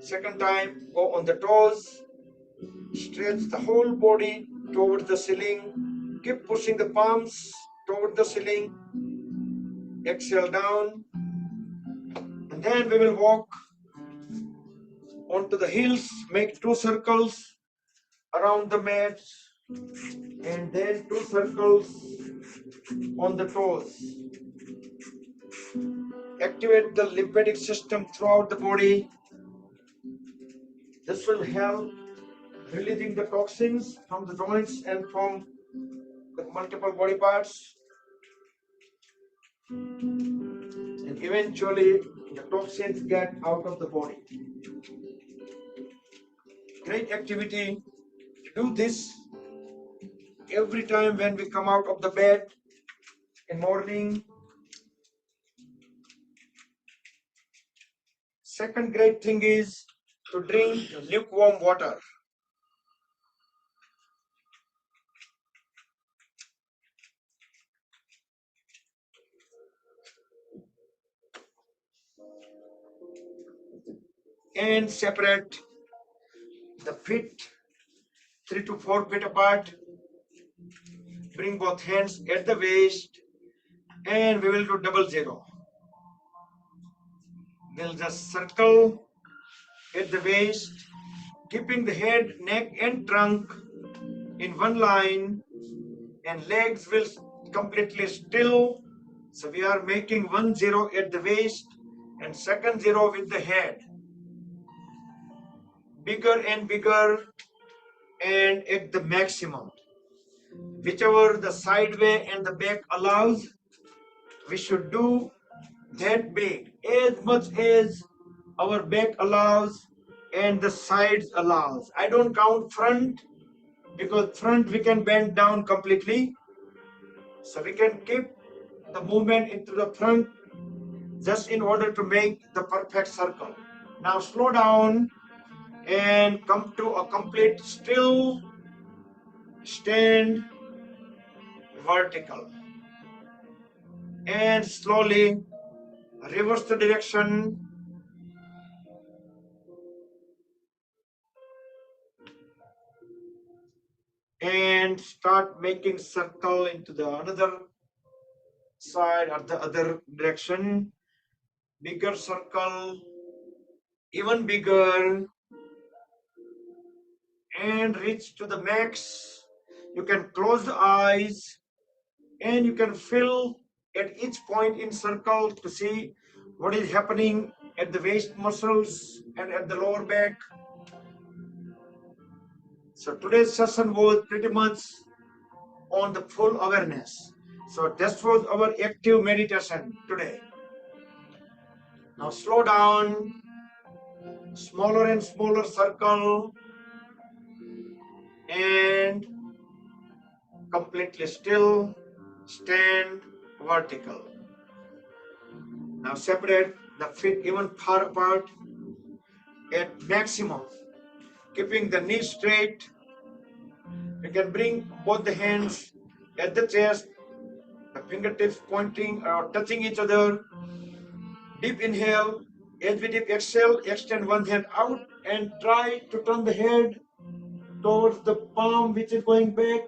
Second time, go on the toes. Stretch the whole body towards the ceiling. Keep pushing the palms toward the ceiling. Exhale down. And then we will walk onto the heels. Make 2 circles around the mat. And then 2 circles on the toes. Activate the lymphatic system throughout the body. This will help releasing the toxins from the joints and from the multiple body parts. And eventually the toxins get out of the body. Great activity. Do this every time when we come out of the bed in morning. Second great thing is to drink lukewarm water. And separate the feet 3 to 4 feet apart. Bring both hands at the waist and we will do double zero. We'll just circle at the waist, keeping the head, neck and trunk in one line, and legs will completely still. So we are making 1 0 at the waist and second 0 with the head. Bigger and bigger and at the maximum. Whichever the side way and the back allows, we should do that big as much as our back allows and the sides allows. I don't count front because front we can bend down completely. So we can keep the movement into the front just in order to make the perfect circle. Now slow down and come to a complete still stand vertical. And slowly reverse the direction and start making circle into the another side or the other direction. Bigger circle, even bigger, and reach to the max. You can close the eyes and you can feel at each point in circle to see what is happening at the waist muscles and at the lower back. So today's session was pretty much on the full awareness. So this was our active meditation today. Now slow down, smaller and smaller circle, and completely still, stand vertical. Now separate the feet even far apart at maximum, keeping the knees straight. You can bring both the hands at the chest, the fingertips pointing or touching each other. Deep inhale. As we deep exhale, extend one hand out and try to turn the head towards the palm, which is going back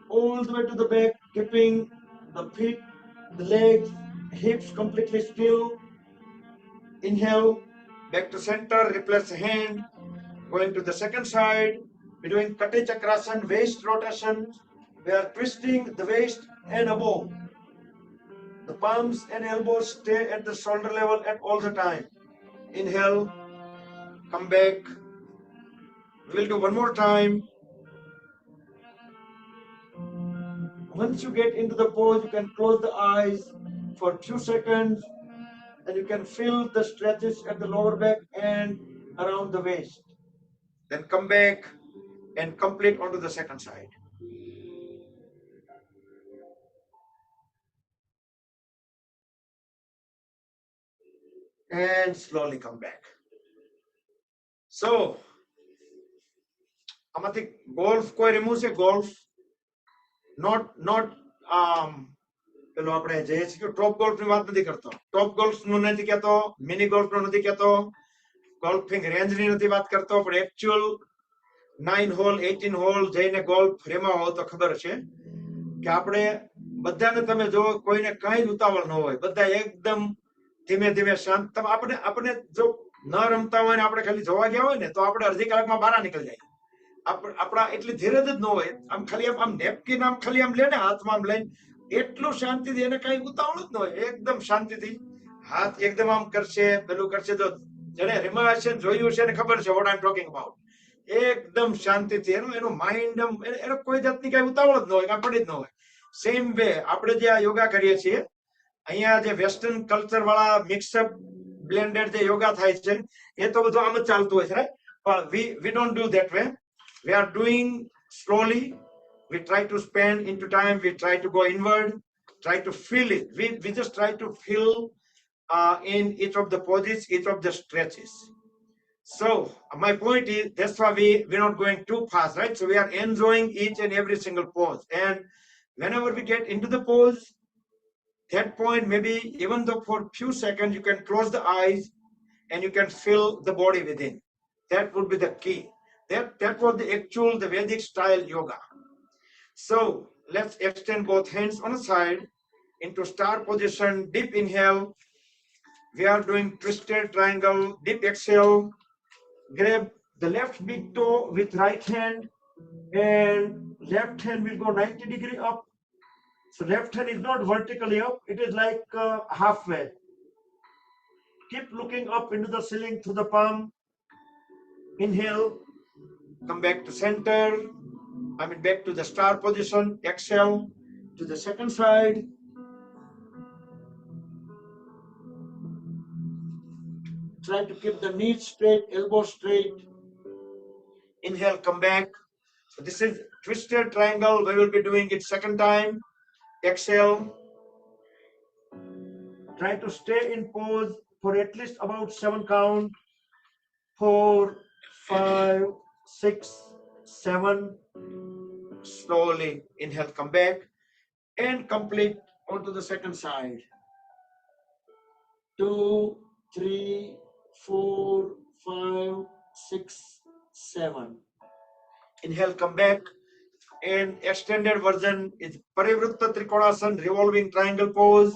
all the way to the back, keeping the feet, the legs, hips completely still. Inhale, back to center, replace the hand, going to the second side. We're doing Kati Chakrasana, waist rotation. We are twisting the waist and above. The palms and elbows stay at the shoulder level at all the time. Inhale, come back. We'll do one more time. Once you get into the pose, you can close the eyes for a few seconds and you can feel the stretches at the lower back and around the waist. Then come back and complete onto the second side. And slowly come back. So, આમાંથી golf કોઈ રમ્યું છે golf? Not પેલો આપણે જે છે ટોપ golf ની વાત નથી કરતો. ટોપ ગોલ્ફ નું નથી કહેતો, મિની ગોલ્ફ નું નથી કહેતો, ગોલ્ફિંગ રેન્જ ની નથી વાત કરતો, પણ એકચ્યુઅલ 9 હોલ 18 હોલ જઈને ગોલ્ફ રેમાં હો તો ખબર છે કે આપણે બધાને તમે જો કોઈને કઈ ઉતાવળ ન હોય, બધા એકદમ ધીમે ધીમે શાંત. આપણે જો ન રમતા હોય ને આપણે ખાલી જોવા ગયા હોય ને તો આપણે અડધી કલાકમાં બહાર નીકળી જાય. આપણા એટલી ધીરજ જ ન હોય. આમ ખાલી આમ નેપકીન આમ ખાલી આમ લે ને હાથમાં આમ લઈને એટલું શાંતિથી, એને કઈ ઉતાવળ જ ન હોય, એકદમ શાંતિથી હાથ એકદમ આમ કરશે, પેલું કરશે. તો જેને રેમાં હશે જોયું છે ને ખબર છે what I am talking about. એકદમ શાંતિથી એનું માઇન્ડ એનો કોઈ જાતની કઈ ઉતાવળ જ ન હોય, કાંઈ પડી જ ન હોય. સેમ વે આપણે જે આ યોગા કરીએ છીએ, અહીંયા જે વેસ્ટર્ન કલ્ચર વાળા મિક્સઅપ બ્લેન્ડેડ જે યોગા થાય છે એ તો બધું આમ જ ચાલતું હોય છે, રાઈટ? પણ we don't do that way. We are doing slowly. We try to spend into time. We try to go inward, try to feel it. We just try to feel in each of the poses, each of the stretches. So my point is, that's why we're not going too fast, right? So we are enjoying each and every single pose. And whenever we get into the pose, that point, maybe even though for a few seconds, you can close the eyes and you can feel the body within. That would be the key. That was the Vedic style yoga. So let's extend both hands on the side into star position. Deep inhale. We are doing twisted triangle. Deep exhale. Grab the left big toe with right hand, and left hand will go 90-degree up. So left hand is not vertically up, it is like halfway. Keep looking up into the ceiling through the palm. Inhale, come back to center. Back to the star position. Exhale to the second side. Try to keep the knees straight, elbows straight. Inhale, come back. So this is twisted triangle. We will be doing it second time. Exhale Try to stay in pose for at least about 7 count. 4, 5, 6, 7. Slowly inhale, come back and complete onto the second side. 2, 3, 4, 5, 6, 7. Inhale, come back. And extended version is Parivritta Trikonasana, revolving triangle pose.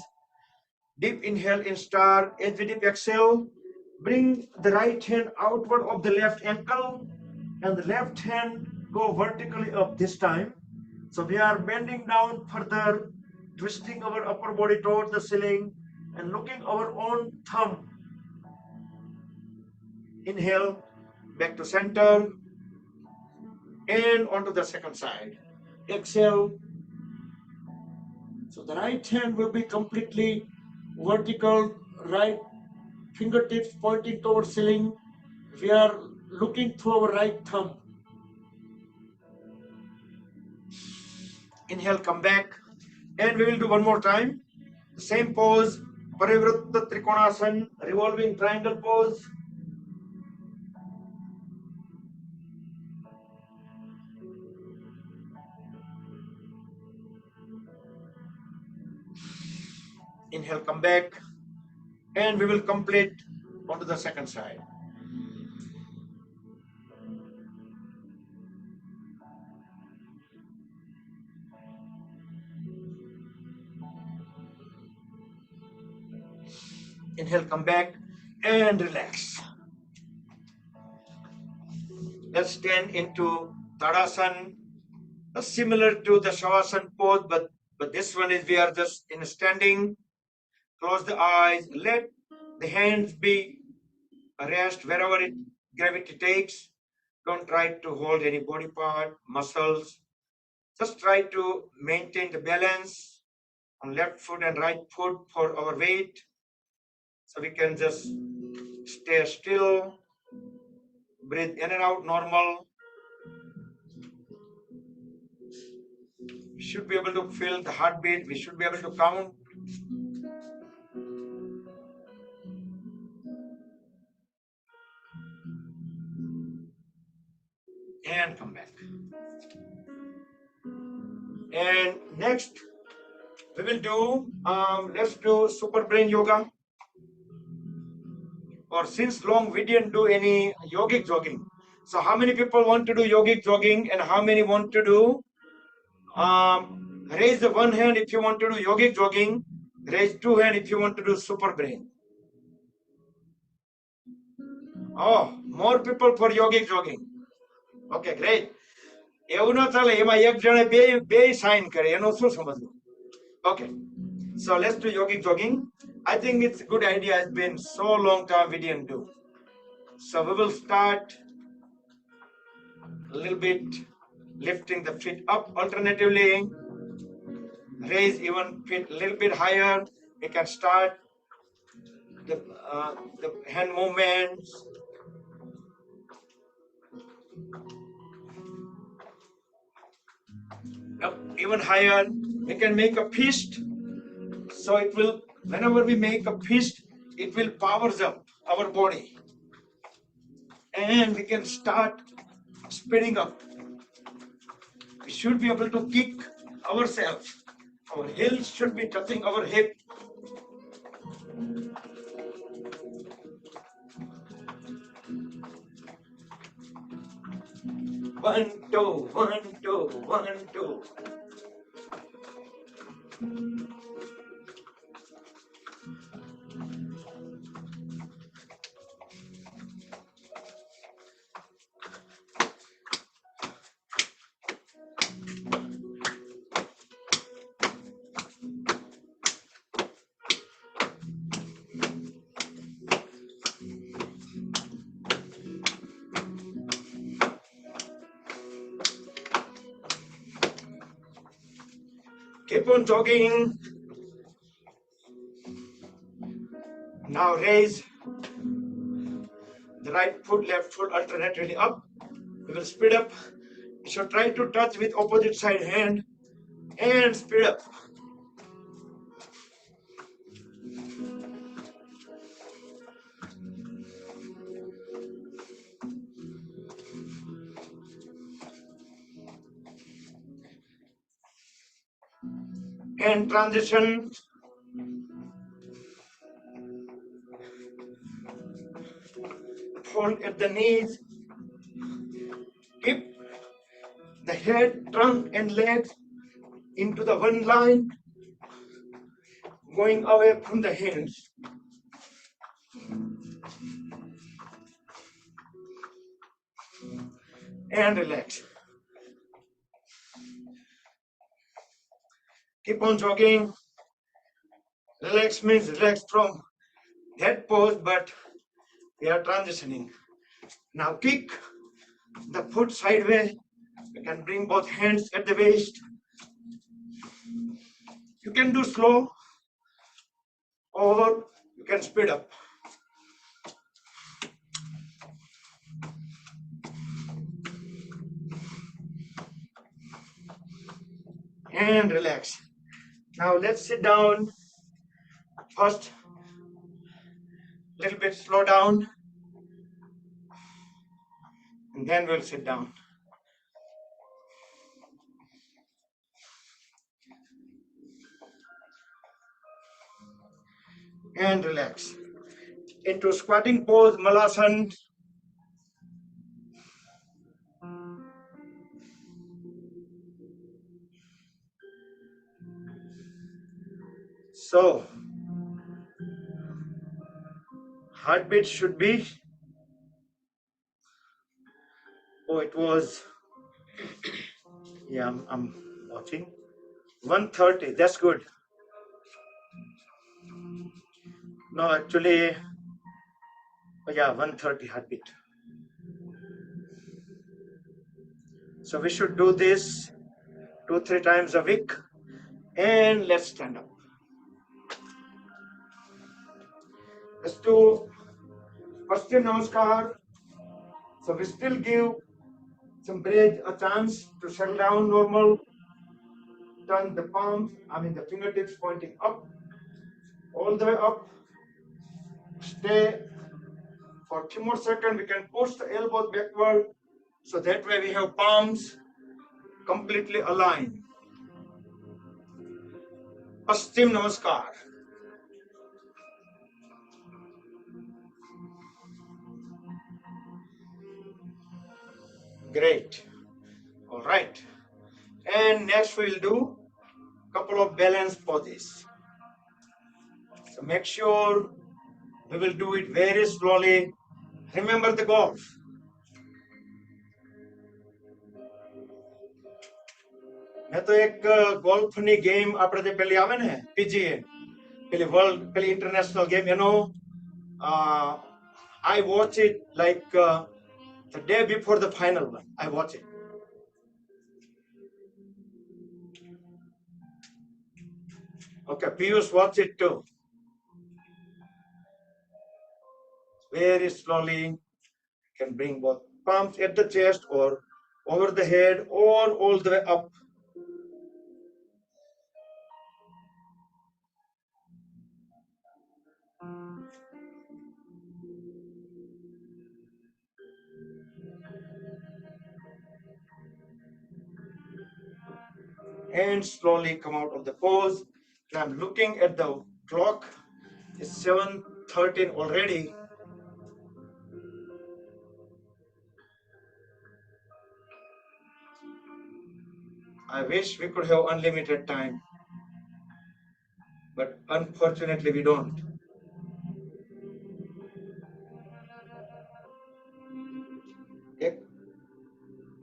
Deep inhale in star. As we deep exhale, bring the right hand outward of the left ankle and the left hand go vertically up this time. So we are bending down further, twisting our upper body towards the ceiling and looking our own thumb. Inhale, back to center and onto the second side. Exhale. So the right hand will be completely vertical, right fingertips pointing towards ceiling. We are looking through our right thumb. Inhale, come back. And we will do one more time. Same pose, Parivritta Trikonasana, revolving triangle pose. Inhale, come back. And we will complete onto the second side. Inhale, come back and relax. Let's stand into Tadasana, similar to the Shavasana pose, but this one is we are just in standing. Close the eyes, let the hands be rest wherever gravity takes. Don't try to hold any body part, muscles. Just try to maintain the balance on left foot and right foot for our weight. So we can just stay still, breathe in and out normal. We should be able to feel the heartbeat. We should be able to count. And come back. And next, we will do, let's do super brain yoga. Or since long we didn't do any yogic jogging. So how many people want to do yogic jogging and how many want to do, raise the one hand if you want to do yogic jogging, raise two hands if you want to do super brain. Oh, more people for yogic jogging. Okay, great. એવું ન ચાલે એમાં એક જણે બે sign કરે એનો શું સમજવું? Okay, so let's do yogic jogging. I think it's a good idea. It's been so long time we didn't do. So we will start a little bit lifting the feet up alternatively. Raise even feet a little bit higher. We can start the hand movements. Up even higher. We can make a fist. So it will, whenever we make a fist, it will powers up our body. And we can start speeding up. We should be able to kick ourselves. Our heels should be touching our hip. One, two, one, two, one, two. Keep on jogging. Now raise the right foot, left foot alternately up. We will speed up. You should try to touch with opposite side hand and speed up. and transition. Hold at the knees. Keep the head, trunk and legs into the one line, going away from the hands. And relax. Keep on jogging. Relax means relax from that pose, but we are transitioning. Now kick the foot sideways. You can bring both hands at the waist. You can do slow or you can speed up. And relax. Now let's sit down. First, little bit slow down, and then we'll sit down. And relax. Into squatting pose, Malasana. So, heartbeat should be, oh, it was, yeah, I'm watching, 130, that's good. No, actually, oh yeah, 130 heartbeat. So we should do this 2-3 times a week. And let's stand up. Let's do Paschim Namaskar. So we still give some breath a chance to settle down normal. Turn the palms, the fingertips pointing up, all the way up. Stay for 2 more seconds. We can push the elbows backward. So that way we have palms completely aligned. Paschim Namaskar. Great. All right. And next we'll do a couple of balance poses. So make sure we will do it very slowly. Remember the golf. મેં તો એક ગોલ્ફની game આપણે જે પેલી આવે ને PGA પેલી world પેલી ઇન્ટરનેશનલ ગેમ એનો I watch it like the day before the final one. I watch it. Okay, Piyush watch it too. Very slowly, you can bring both palms at the chest or over the head or all the way up. And slowly come out of the pose. And I'm looking at the clock. It's 7:13 already. I wish we could have unlimited time, but unfortunately we don't.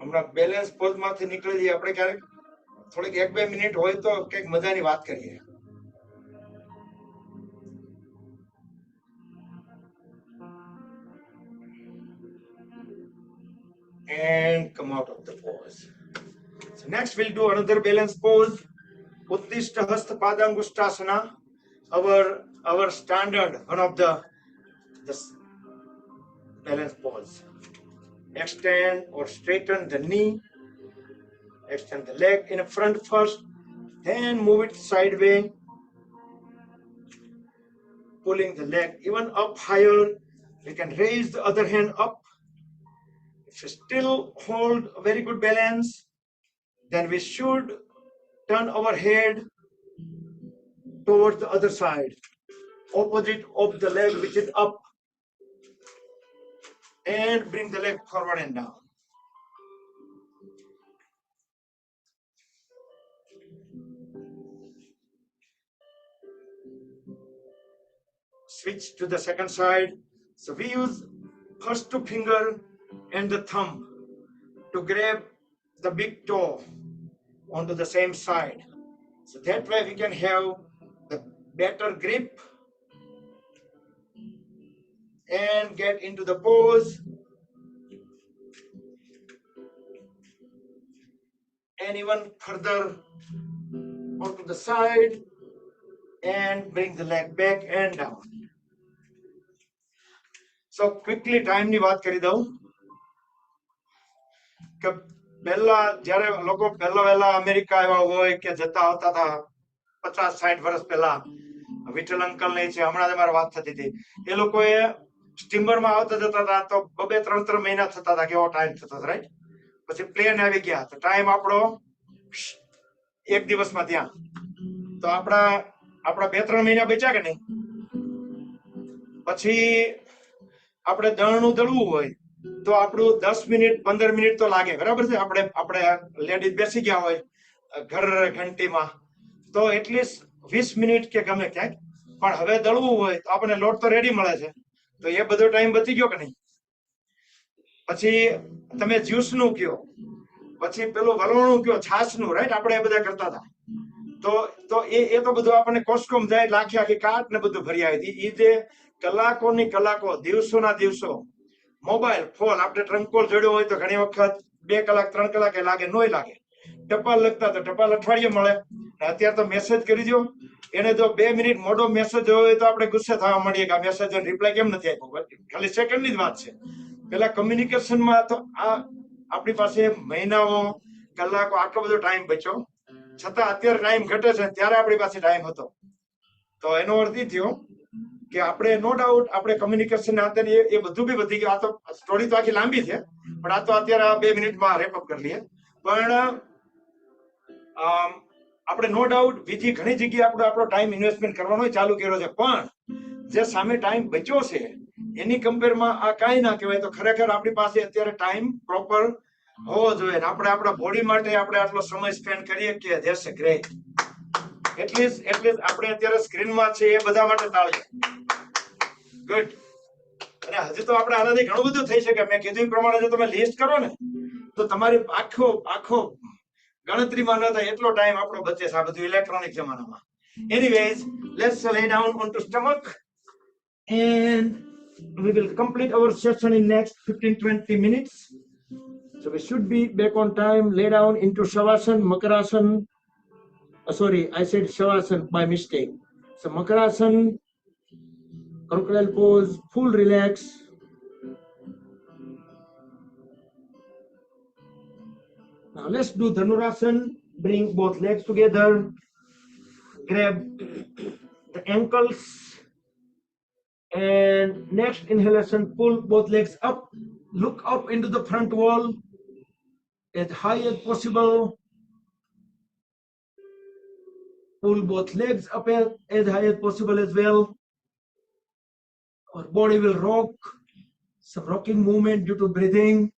હમણાં balance પોઝમાંથી નીકળી જઈએ આપણે ક્યારેક થોડીક 1-2 minute હોય તો કંઈક મજાની વાત કરીએ. And come out of the pose. So next we'll do another balance pose. Uttishta Hasta Padangusthasana, our standard, one of the balance pose. Extend or straighten the knee, extend the leg in front first, then move it sideways, pulling the leg even up higher. We can raise the other hand up. If we still hold a very good balance, then we should turn our head towards the other side, opposite of the leg which is up, and bring the leg forward and down. Switch to the second side. So we use first two finger and the thumb to grab the big toe onto the same side. So that way we can have the better grip and get into the pose. And even further onto the side and bring the leg back and down. So quickly time ની વાત કરી દઉં કે પહેલા જ્યારે લોકો પહેલા America આવ્યા હોય કે જતા આવતા હતા 50-60 વર્ષ પહેલા વિઠ્ઠલ અંકલ ને છે હમણાં જ મારી વાત થતી હતી એ લોકોએ સ્ટીમરમાં આવતા જતા હતા તો 2-3 મહિના થતા હતા કેવો ટાઈમ થતો હતો રાઈટ પછી પ્લેન આવી ગયા તો ટાઈમ આપણો એક દિવસમાં ત્યાં તો આપણા 2-3 મહિના બચ્યા કે નહીં પછી આપણે દળનું દળવું હોય તો આપણું 10 મિનિટ 15 મિનિટ તો લાગે બરાબર છે આપણે લેડીઝ બેસી ગયા હોય ઘર ઘંટીમાં તો એટલીસ્ટ 20 મિનિટ કે ગમે ક્યાંક પણ હવે દળવું હોય તો આપણને લોટ તો રેડી મળે છે તો એ બધો ટાઈમ બચી ગયો કે નહીં પછી તમે જ્યુસનું કયો પછી પેલું વલોણું કયો છાસનું રાઈટ આપણે એ બધા કરતા હતા તો એ તો બધું આપણને કોસ્કોમ જાય આખી કાટ ને બધું ભરી આવી હતી એ જે કલાકોની કલાકો દિવસોના દિવસો મોબાઈલ ફોન આપણે ટ્રંકોલ જોડ્યો હોય તો ઘણી વખત 2 કલાક 3 કલાકે લાગે નોય લાગે ટપાલ લખતા તો ટપાલ અઠવાડિયે મળે અત્યારે તો મેસેજ કરી દો એને જો 2 મિનિટ મોડો મેસેજ હોય તો આપણે ગુસ્સે થવા મળીએ કે આ મેસેજ રિપ્લાય કેમ નથી આપ્યો ખાલી સેકન્ડની જ વાત છે પેલા કમ્યુનિકેશનમાં તો આ આપણી પાસે મહિનાઓ કલાકો આટલો બધો ટાઈમ બચ્યો છતાં અત્યારે ટાઈમ ઘટે છે ત્યારે આપણી પાસે ટાઈમ હતો તો એનો અર્થ એ થયો કે આપણે નો ડાઉટ આપણે કમ્યુનિકેશન એ બધું બી વધી ગયું આ તો સ્ટોરી તો આખી લાંબી છે પણ આ તો અત્યારે 2 મિનિટમાં રેપઅપ કરી લઈએ પણ આપણે નો ડાઉટ બીજી ઘણી જગ્યાએ આપણો ટાઈમ ઇન્વેસ્ટમેન્ટ કરવાનો ચાલુ કર્યો છે પણ જે સામે ટાઈમ બચ્યો છે એની કમ્પેરમાં આ કાંઈ ના કહેવાય તો ખરેખર આપણી પાસે અત્યારે ટાઈમ પ્રોપર હોવો જોઈએ ને આપણે આપણા બોડી માટે આપણે આટલો સમય સ્પેન્ડ કરીએ કે ધેટ્સ ગ્રેટ એટલીસ્ટ આપણે અત્યારે સ્ક્રીનમાં છે એ બધા માટે તાળીઓ ગુડ અને હજી તો આપણે આનાથી ઘણું બધું થઈ શકે મેં કીધું એ પ્રમાણે જો તમે લિસ્ટ કરો ને તો તમારી આખો ગણતરીમાં ન થાય એટલો ટાઈમ આપણો બચે છે આ બધું ઇલેક્ટ્રોનિક જમાનામાં anyways let's lay down onto stomach and we will complete our session in next 15-20 minutes so we should be back on time. Lay down into Shavasana, Makarasana. Sorry, I said Shavasana by mistake. So Makarasana, crocodile pose, full relax. Now let's do Dhanurasana. Bring both legs together. Grab the ankles. And next inhalation, pull both legs up. Look up into the front wall as high as possible. Pull both legs up as high as possible as well. Our body will rock, some rocking movement due to breathing.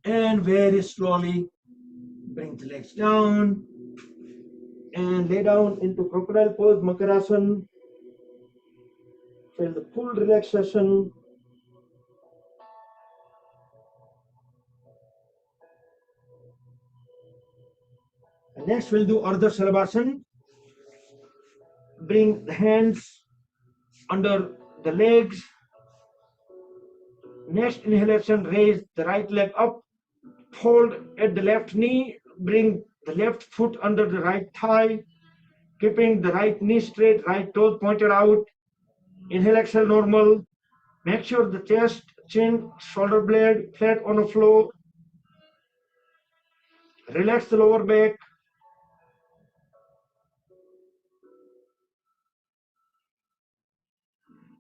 And very slowly bring the legs down and lay down into crocodile pose, Makarasana. Feel the full relaxation. And next we'll do Ardha Shalabhasana. Bring the hands under the legs. Next inhalation, raise the right leg up, fold at the left knee, bring the left foot under the right thigh, keeping the right knee straight, right toes pointed out. Inhale, exhale, normal. Make sure the chest, chin, shoulder blade flat on the floor. Relax the lower back.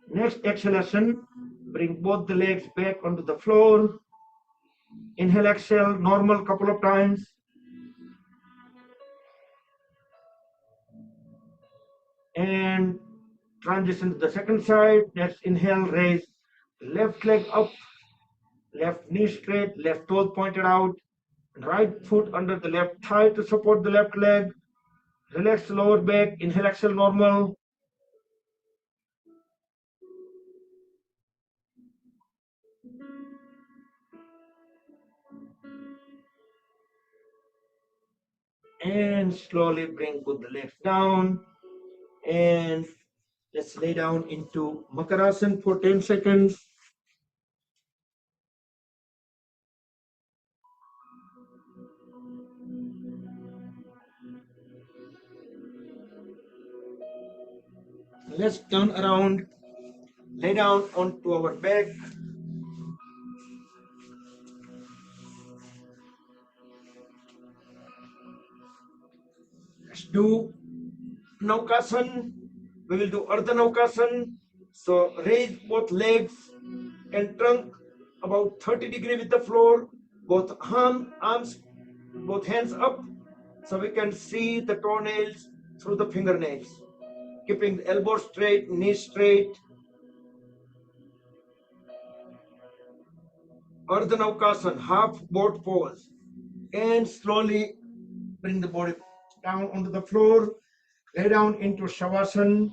Next exhalation, bring both the legs back onto the floor. Inhale, exhale, normal couple of times. and transition to the second side. Let's inhale, raise left leg up, left knee straight, left toes pointed out, right foot under the left thigh to support the left leg. Relax the lower back, inhale, exhale, normal. And slowly bring both the legs down. And let's lay down into Makarasana for 10 seconds. Let's turn around, lay down onto our back. Let's do Naukasana. We will do Ardha Naukasana. So raise both legs and trunk about 30 degrees with the floor. Both arms, both hands up, so we can see the toenails through the fingernails. Keeping the elbow straight, knees straight. Ardha Naukasana, half boat pose. And slowly bring the body down onto the floor. Lay down into Shavasana.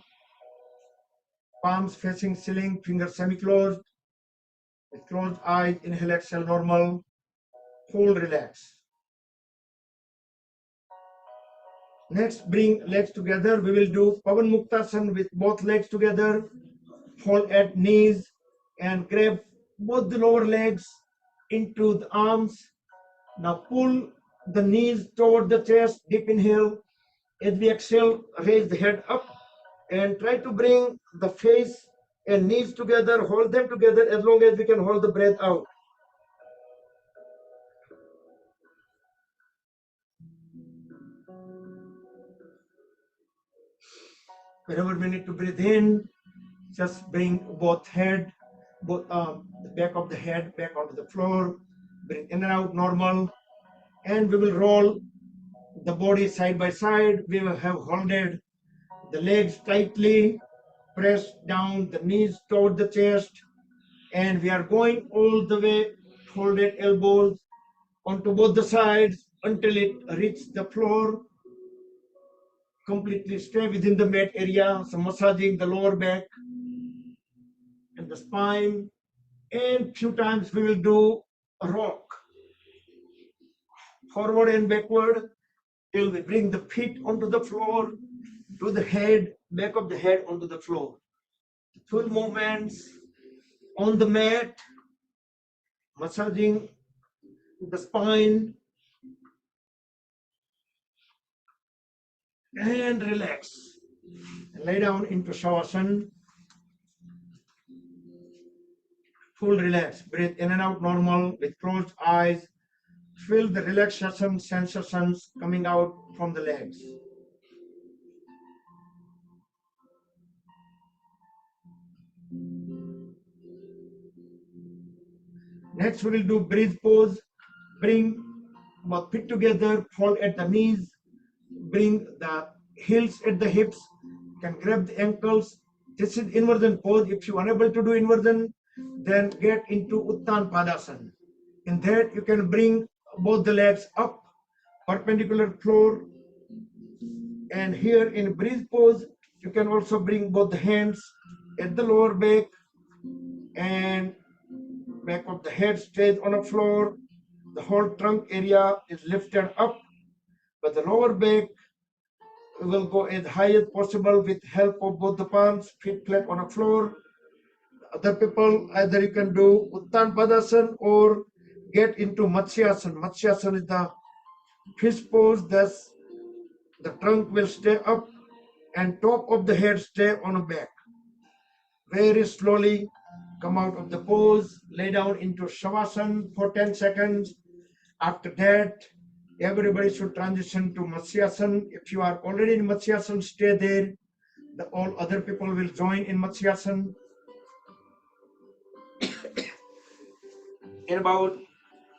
Palms facing ceiling, fingers semi-closed. With closed eyes, inhale, exhale, normal. Hold, relax. Next, bring legs together. We will do Pavan Muktasana with both legs together. Hold at knees and grab both the lower legs into the arms. Now pull the knees toward the chest, deep inhale. As we exhale, raise the head up and try to bring the face and knees together, hold them together as long as we can hold the breath out. Whenever we need to breathe in, just bring both the back of the head back onto the floor. Breathe in and out normal. And we will roll the body side by side. We will have holded the legs tightly, press down the knees toward the chest, and we are going all the way, folded elbows onto both the sides until it reaches the floor. Completely stay within the mat area, so massaging the lower back and the spine. And few times we will do a rock, forward and backward, till we bring the feet onto the floor, to the head, back of the head onto the floor. Full movements on the mat, massaging the spine, and relax. Lay down into Shavasana. Full relax. Breathe in and out normal with closed eyes. Feel the relaxation sensations coming out from the legs. Next, we will do breathe pose. Bring both feet together, fold at the knees, bring the heels at the hips, you can grab the ankles. This is inversion pose. If you are unable to do inversion, then get into Uttan Padasana. In that, you can bring both the legs up, perpendicular floor. And here in breathe pose, you can also bring both the hands at the lower back, and back of the head stays on the floor. The whole trunk area is lifted up, but the lower back will go as high as possible with help of both the palms, feet flat on the floor. Other people, either you can do Uttan Padasana or get into Matsyasana. Matsyasana is the fish pose, thus the trunk will stay up and top of the head stay on the back. Very slowly come out of the pose, lay down into Shavasana for 10 seconds. After that, everybody should transition to Matsyasana. If you are already in Matsyasana, stay there. All other people will join in Matsyasana. In about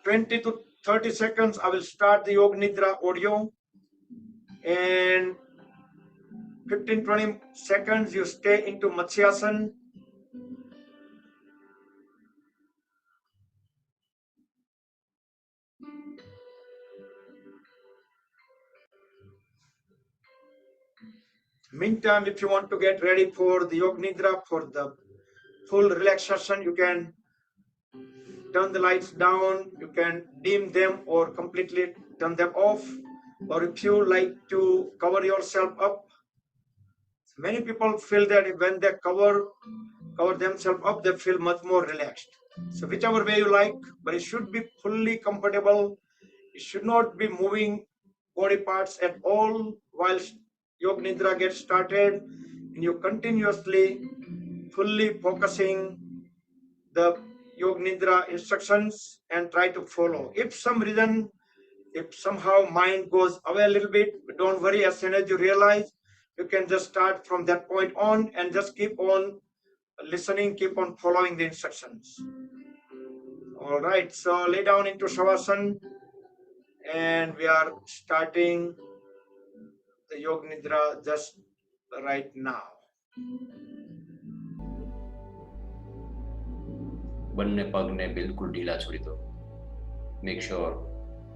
20 to 30 seconds, I will start the Yoga Nidra audio. And 15-20 seconds you stay into Matsyasana. Meantime, if you want to get ready for the Yoga Nidra, for the full relaxation, you can turn the lights down, you can dim them or completely turn them off. Or if you like to cover yourself up, many people feel that when they cover themselves up, they feel much more relaxed. So whichever way you like, but it should be fully comfortable. It should not be moving body parts at all whilst Yoga Nidra gets started, and you continuously fully focusing the Yoga Nidra instructions and try to follow. If somehow mind goes away a little bit, don't worry. As soon as you realize, you can just start from that point on and just keep on listening, keep on following the instructions. All right, so lay down into Shavasana, and we are starting the Yoga Nidra just right now. બંને પગને બિલકુલ ઢીલા છોડી દો. Make sure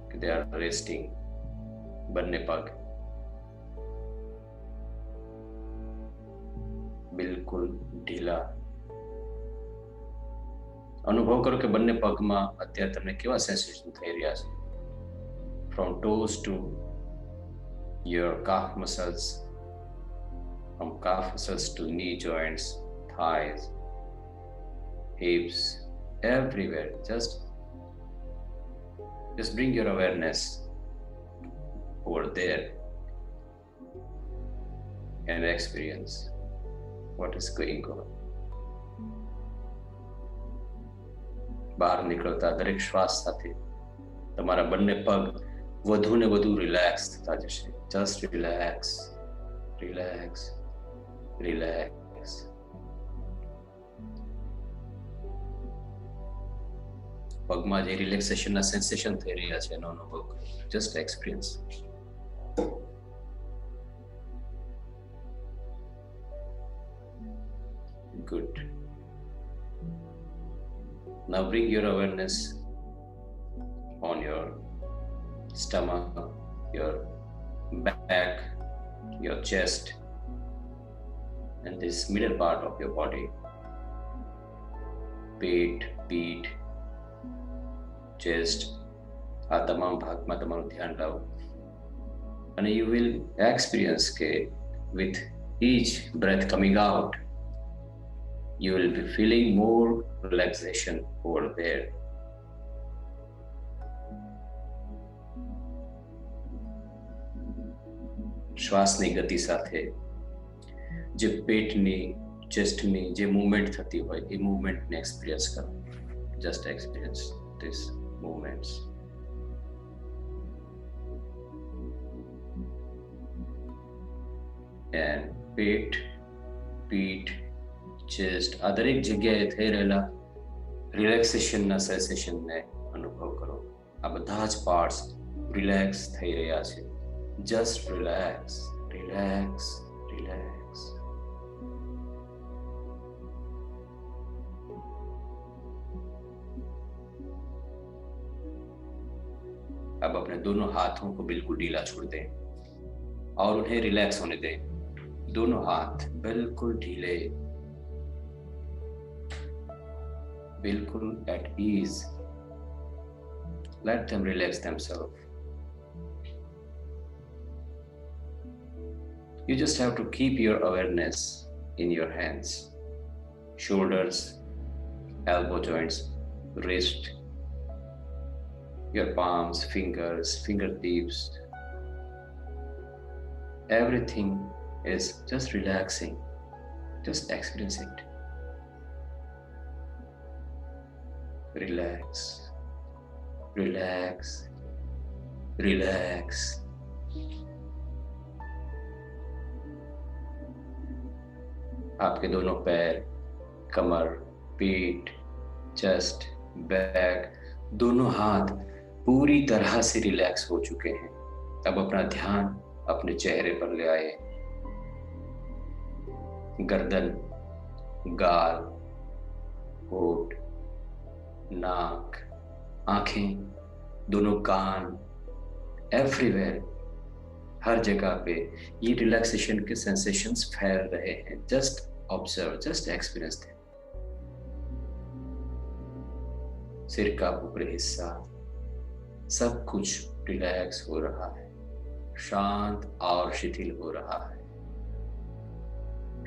કે they are resting. બંને પગ બિલકુલ ઢીલા. અનુભવ કરો કે બંને પગમાં અત્યારે તમને કેવા સેન્સેશન થઈ રહ્યા છે. From toes to your calf muscles, from calf muscles to knee joints, thighs, hips, everywhere. Just bring your awareness over there and experience what is going on. બહાર નીકળતા દરેક શ્વાસ સાથે તમારા બંને પગ વધુ ને વધુ રિલેક્સ થતા જશે. Just relax, relax, relax. પગમાં જે રિલેક્સેશનના સેન્સેશન થઈ રહ્યા છે એનો અનુભવ કરો. Just experience. Good. Now bring your awareness on your stomach, your back, your chest, and this middle part of your body. Peat, peat, chest. આ તમામ ભાગમાં તમારું ધ્યાન લાવો અને you will experience કે with each breath coming out, you will be feeling more relaxation over there. શ્વાસની ગતિ સાથે જે પેટની, ચેસ્ટની જે મૂવમેન્ટ થતી હોય એ મૂવમેન્ટને એક્સપિરિયન્સ કરો. Just experience this movements. And પેટ, પીઠ, ચેસ્ટ, આ દરેક જગ્યાએ થઈ રહેલા રિલેક્સેશનના સેન્સેશનને અનુભવ કરો. આ બધા જ પાર્ટ્સ રિલેક્સ થઈ રહ્યા છે. Just relax, relax, relax. अब अपने दोनों हाथों को बिल्कुल ढीला छोड़ दें और उन्हें रिलैक्स होने दें. दोनों हाथ बिल्कुल ढीले, बिल्कुल at ease. Let them relax themselves. You just have to keep your awareness in your hands, shoulders, elbow joints, wrist, your palms, fingers, fingertips. Everything is just relaxing. Just experience it. Relax, relax, relax. आपके दोनों पैर, कमर, पीठ, chest, back, दोनों हाथ पूरी तरह से relax हो चुके हैं. अब अपना ध्यान अपने चेहरे पर ले आए. गर्दन, गाल, होठ, नाक, आंखें, दोनों कान, एवरीवेयर, हर जगह पे ये रिलैक्सेशन के सेंसेशंस फैल रहे हैं. Just observe, just experience them. सिर का ऊपरी हिस्सा सब कुछ रिलैक्स हो रहा है, शांत और शिथिल हो रहा है,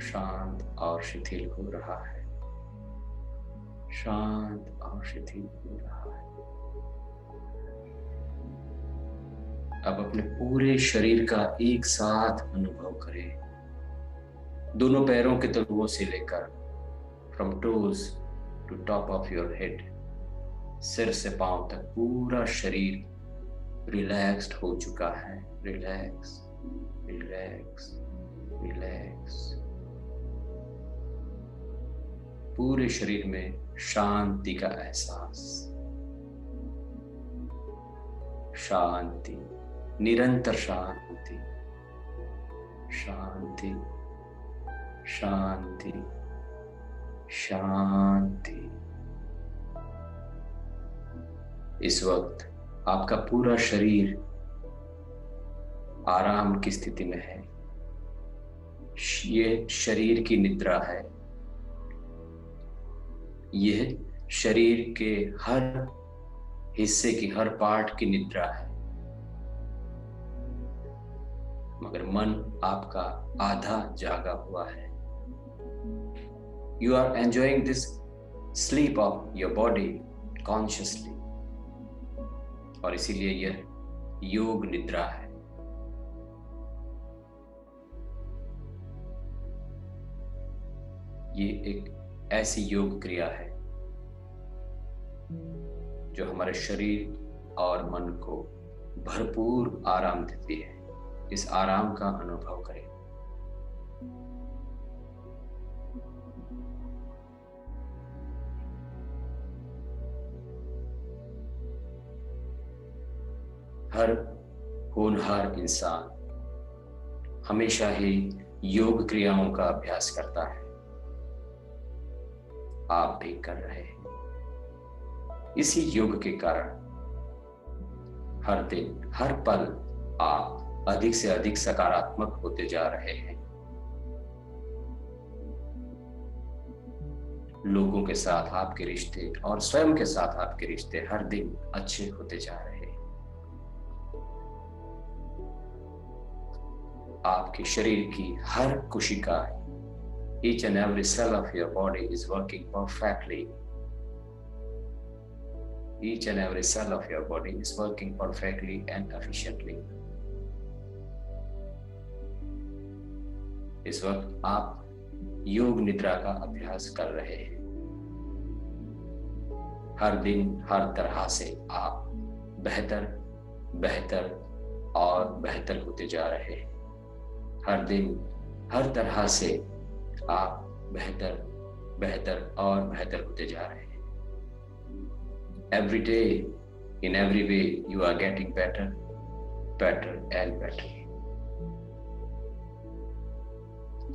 शांत और शिथिल हो रहा है, शांत और शिथिल हो रहा है. अब अपने पूरे शरीर का एक साथ अनुभव करें. दोनों पैरों के तलुओं से लेकर from toes to top of your head, सिर से पांव तक पूरा शरीर रिलैक्स्ड हो चुका है. Relax, relax, relax. पूरे शरीर में शांति का एहसास, शांति, निरंतर शांति, शांति, शांति, शांति. इस वक्त आपका पूरा शरीर आराम की स्थिति में है. ये शरीर की निद्रा है. यह शरीर के हर हिस्से की, हर पार्ट की निद्रा है. मगर मन आपका आधा जागा हुआ है. You are enjoying this sleep of your body consciously. और इसीलिए यह योग निद्रा है. ये एक ऐसी योग क्रिया है जो हमारे शरीर और मन को भरपूर आराम देती है. इस आराम का अनुभव करें. हर होनहार इंसान हमेशा ही योग क्रियाओं का अभ्यास करता है. आप भी कर रहे हैं. इसी योग के कारण हर दिन, हर पल आप अधिक से अधिक सकारात्मक होते जा रहे हैं. लोगों के साथ आपके रिश्ते और स्वयं के साथ आपके रिश्ते हर दिन अच्छे होते जा रहे हैं. आपके शरीर की हर कोशिका, each and every cell of your body is working perfectly. Each and every cell of your body is working perfectly and efficiently. इस वक्त आप योग निद्रा का अभ्यास कर रहे हैं. हर दिन हर तरह से आप बेहतर, बेहतर और बेहतर होते जा रहे हैं. हर दिन हर तरह से आप बेहतर, बेहतर और बेहतर होते जा रहे हैं. Every day, in every way, you are getting better, better and better.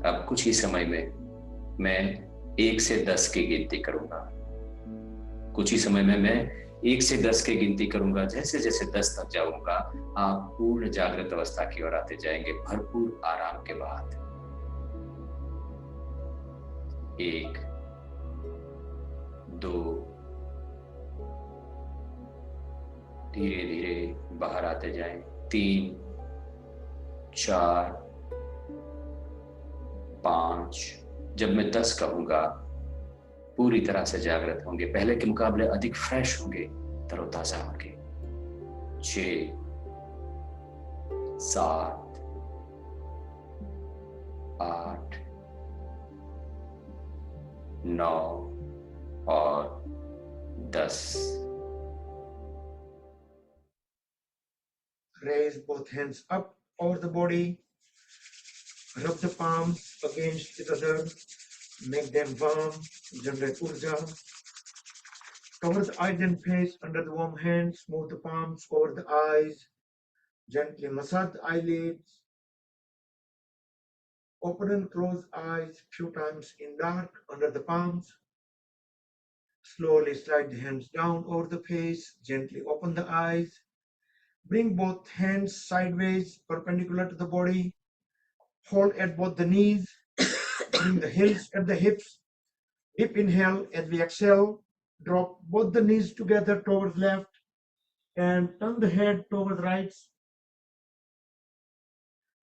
अब कुछ ही समय में मैं 1 से 10 की गिनती करूंगा. कुछ ही समय में मैं 1 से 10 की गिनती करूंगा. जैसे जैसे 10 तक जाऊंगा, आप पूर्ण जागृत अवस्था की ओर आते जाएंगे, भरपूर आराम के बाद. 1, 2, धीरे धीरे बाहर आते जाएं. 3, 4, 5. जब मैं 10 कहूंगा, पूरी तरह से जागृत होंगे. पहले के मुकाबले अधिक फ्रेश होंगे, तरोताजा होंगे. 6, 7, 8, 9 और 10. Raise both hands up over the body. Rub the palms against each other. Make them warm. Generate urja. Cover the eyes and face under the warm hands. Move the palms over the eyes. Gently massage the eyelids. Open and close eyes few times in dark under the palms. Slowly slide the hands down over the face. Gently open the eyes. Bring both hands sideways, perpendicular to the body. Hold at both the knees. Bring the heels at the hips. Deep inhale as we exhale. Drop both the knees together towards left and turn the head towards right.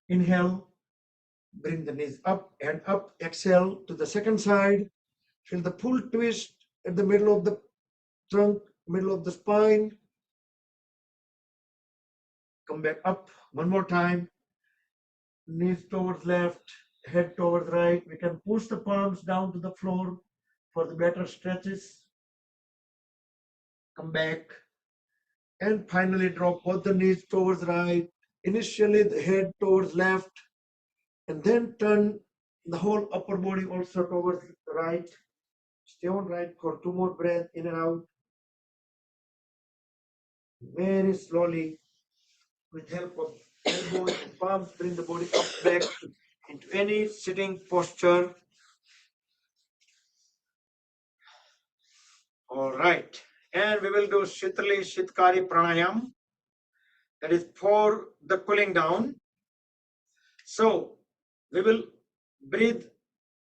Inhale. Bring the knees up and up. Exhale to the second side. Feel the full twist at the middle of the trunk, middle of the spine. Come back up one more time. Knees towards left, head towards right. We can push the palms down to the floor for the better stretches. Come back. And finally drop both the knees towards right. Initially the head towards left. And then turn the whole upper body also towards right. Stay on right for 2 more breaths in and out. Very slowly, with help of elbows and palms, bring the body up back into any sitting posture. All right. And we will do Shitali Shitkari Pranayam. That is for the cooling down. So we will breathe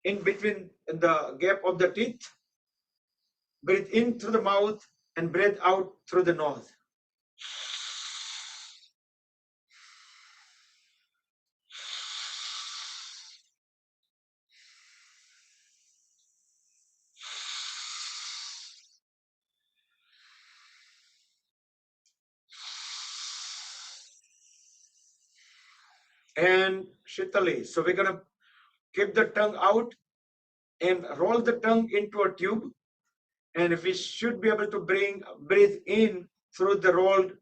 in between the gap of the teeth. Breathe in through the mouth and breathe out through the nose. And Shitali. So we're going to keep the tongue out and roll the tongue into a tube. And we should be able to breathe in through the rolled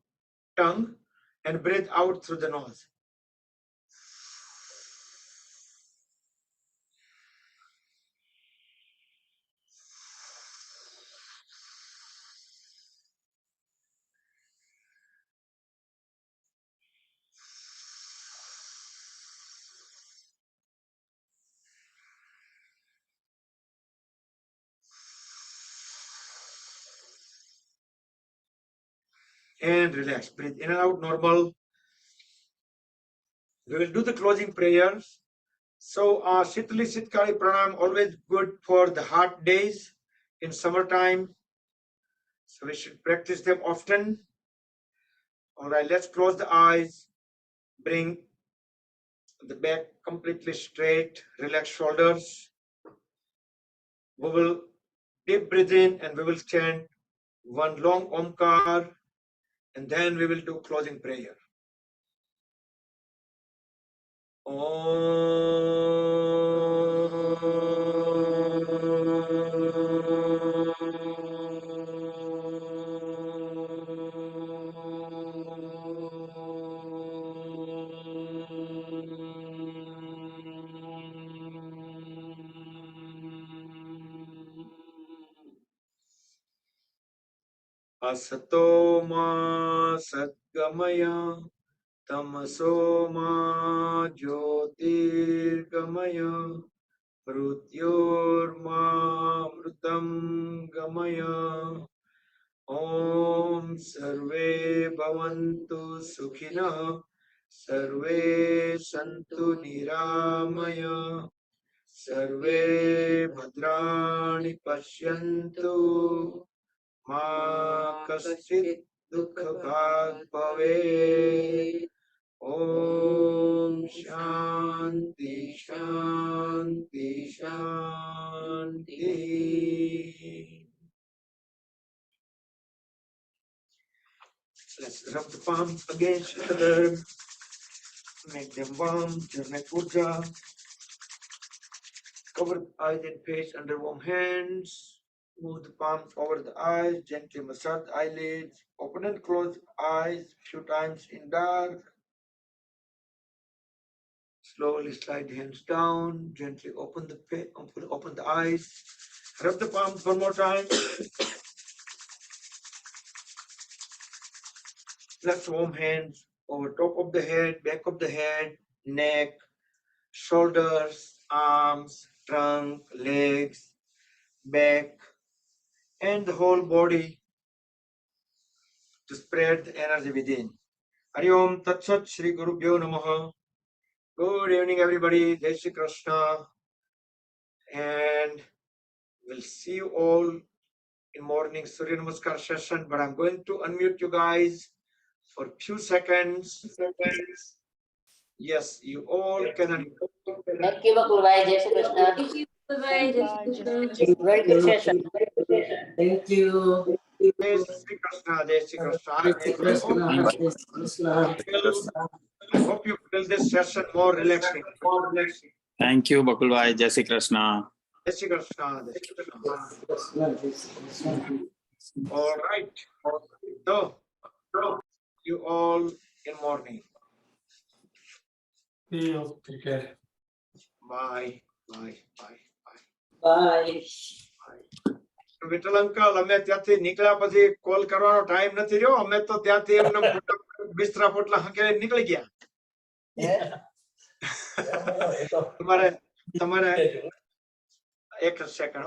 tongue and breathe out through the nose. And relax. Breathe in and out normal. We will do the closing prayers. So Shitali Shitkari Pranam always good for the hot days in summertime. So we should practice them often. All right, let's close the eyes. Bring the back completely straight. Relax shoulders. We will deep breathe in and we will chant one long Omkar. And then we will do closing prayer. Asato ma satgamaya tamaso ma jyotirgamaya mrutyorma mrutam gamaya. Om sarve bhavantu sukhinah sarve santu niramaya sarve bhadrani pashyantu ma kaschit dukha bhag bhavet. Om Shanti Shanti Shanti. Let's rub the palms against each other. Make them warm. Charnak Urja. Cover the eyes and face under warm hands. Move the palms over the eyes. Gently massage the eyelids. Open and close eyes few times in dark. Slowly slide the hands down. Gently open the eyes. Rub the palms one more time. Let's warm hands over top of the head, back of the head, neck, shoulders, arms, trunk, legs, back, and the whole body to spread the energy within. Hari Om Tat Sat Shri Guru Bhyo Namaha. Good evening, everybody. Jai Shri Krishna. And we'll see you all in morning Surya Namaskar session. But I'm going to unmute you guys for a few seconds. Yes, you all can unmute. Thank you, Bakul Bhai. Jai Shri Krishna. Bye-bye. Jai Shri Krishna. Very good session. Thank you. Jai Shri Krishna. Jai Shri Krishna. I hope you feel this session more relaxing. Thank you, Bakul Bhai. Jai Shri Krishna. Jai Shri Krishna. Jai Shri Krishna. All right. So, you all in morning. Take care. Bye. Bye. Bye. Bye. Bye. Vitthal uncle અમે ત્યાંથી નીકળ્યા પછી call કરવાનો time નથી રહ્યો અમે તો ત્યાંથી એમને બિસ્તરા પોટલા હંકેલી નીકળી ગયા તમારે એક સેકન્ડ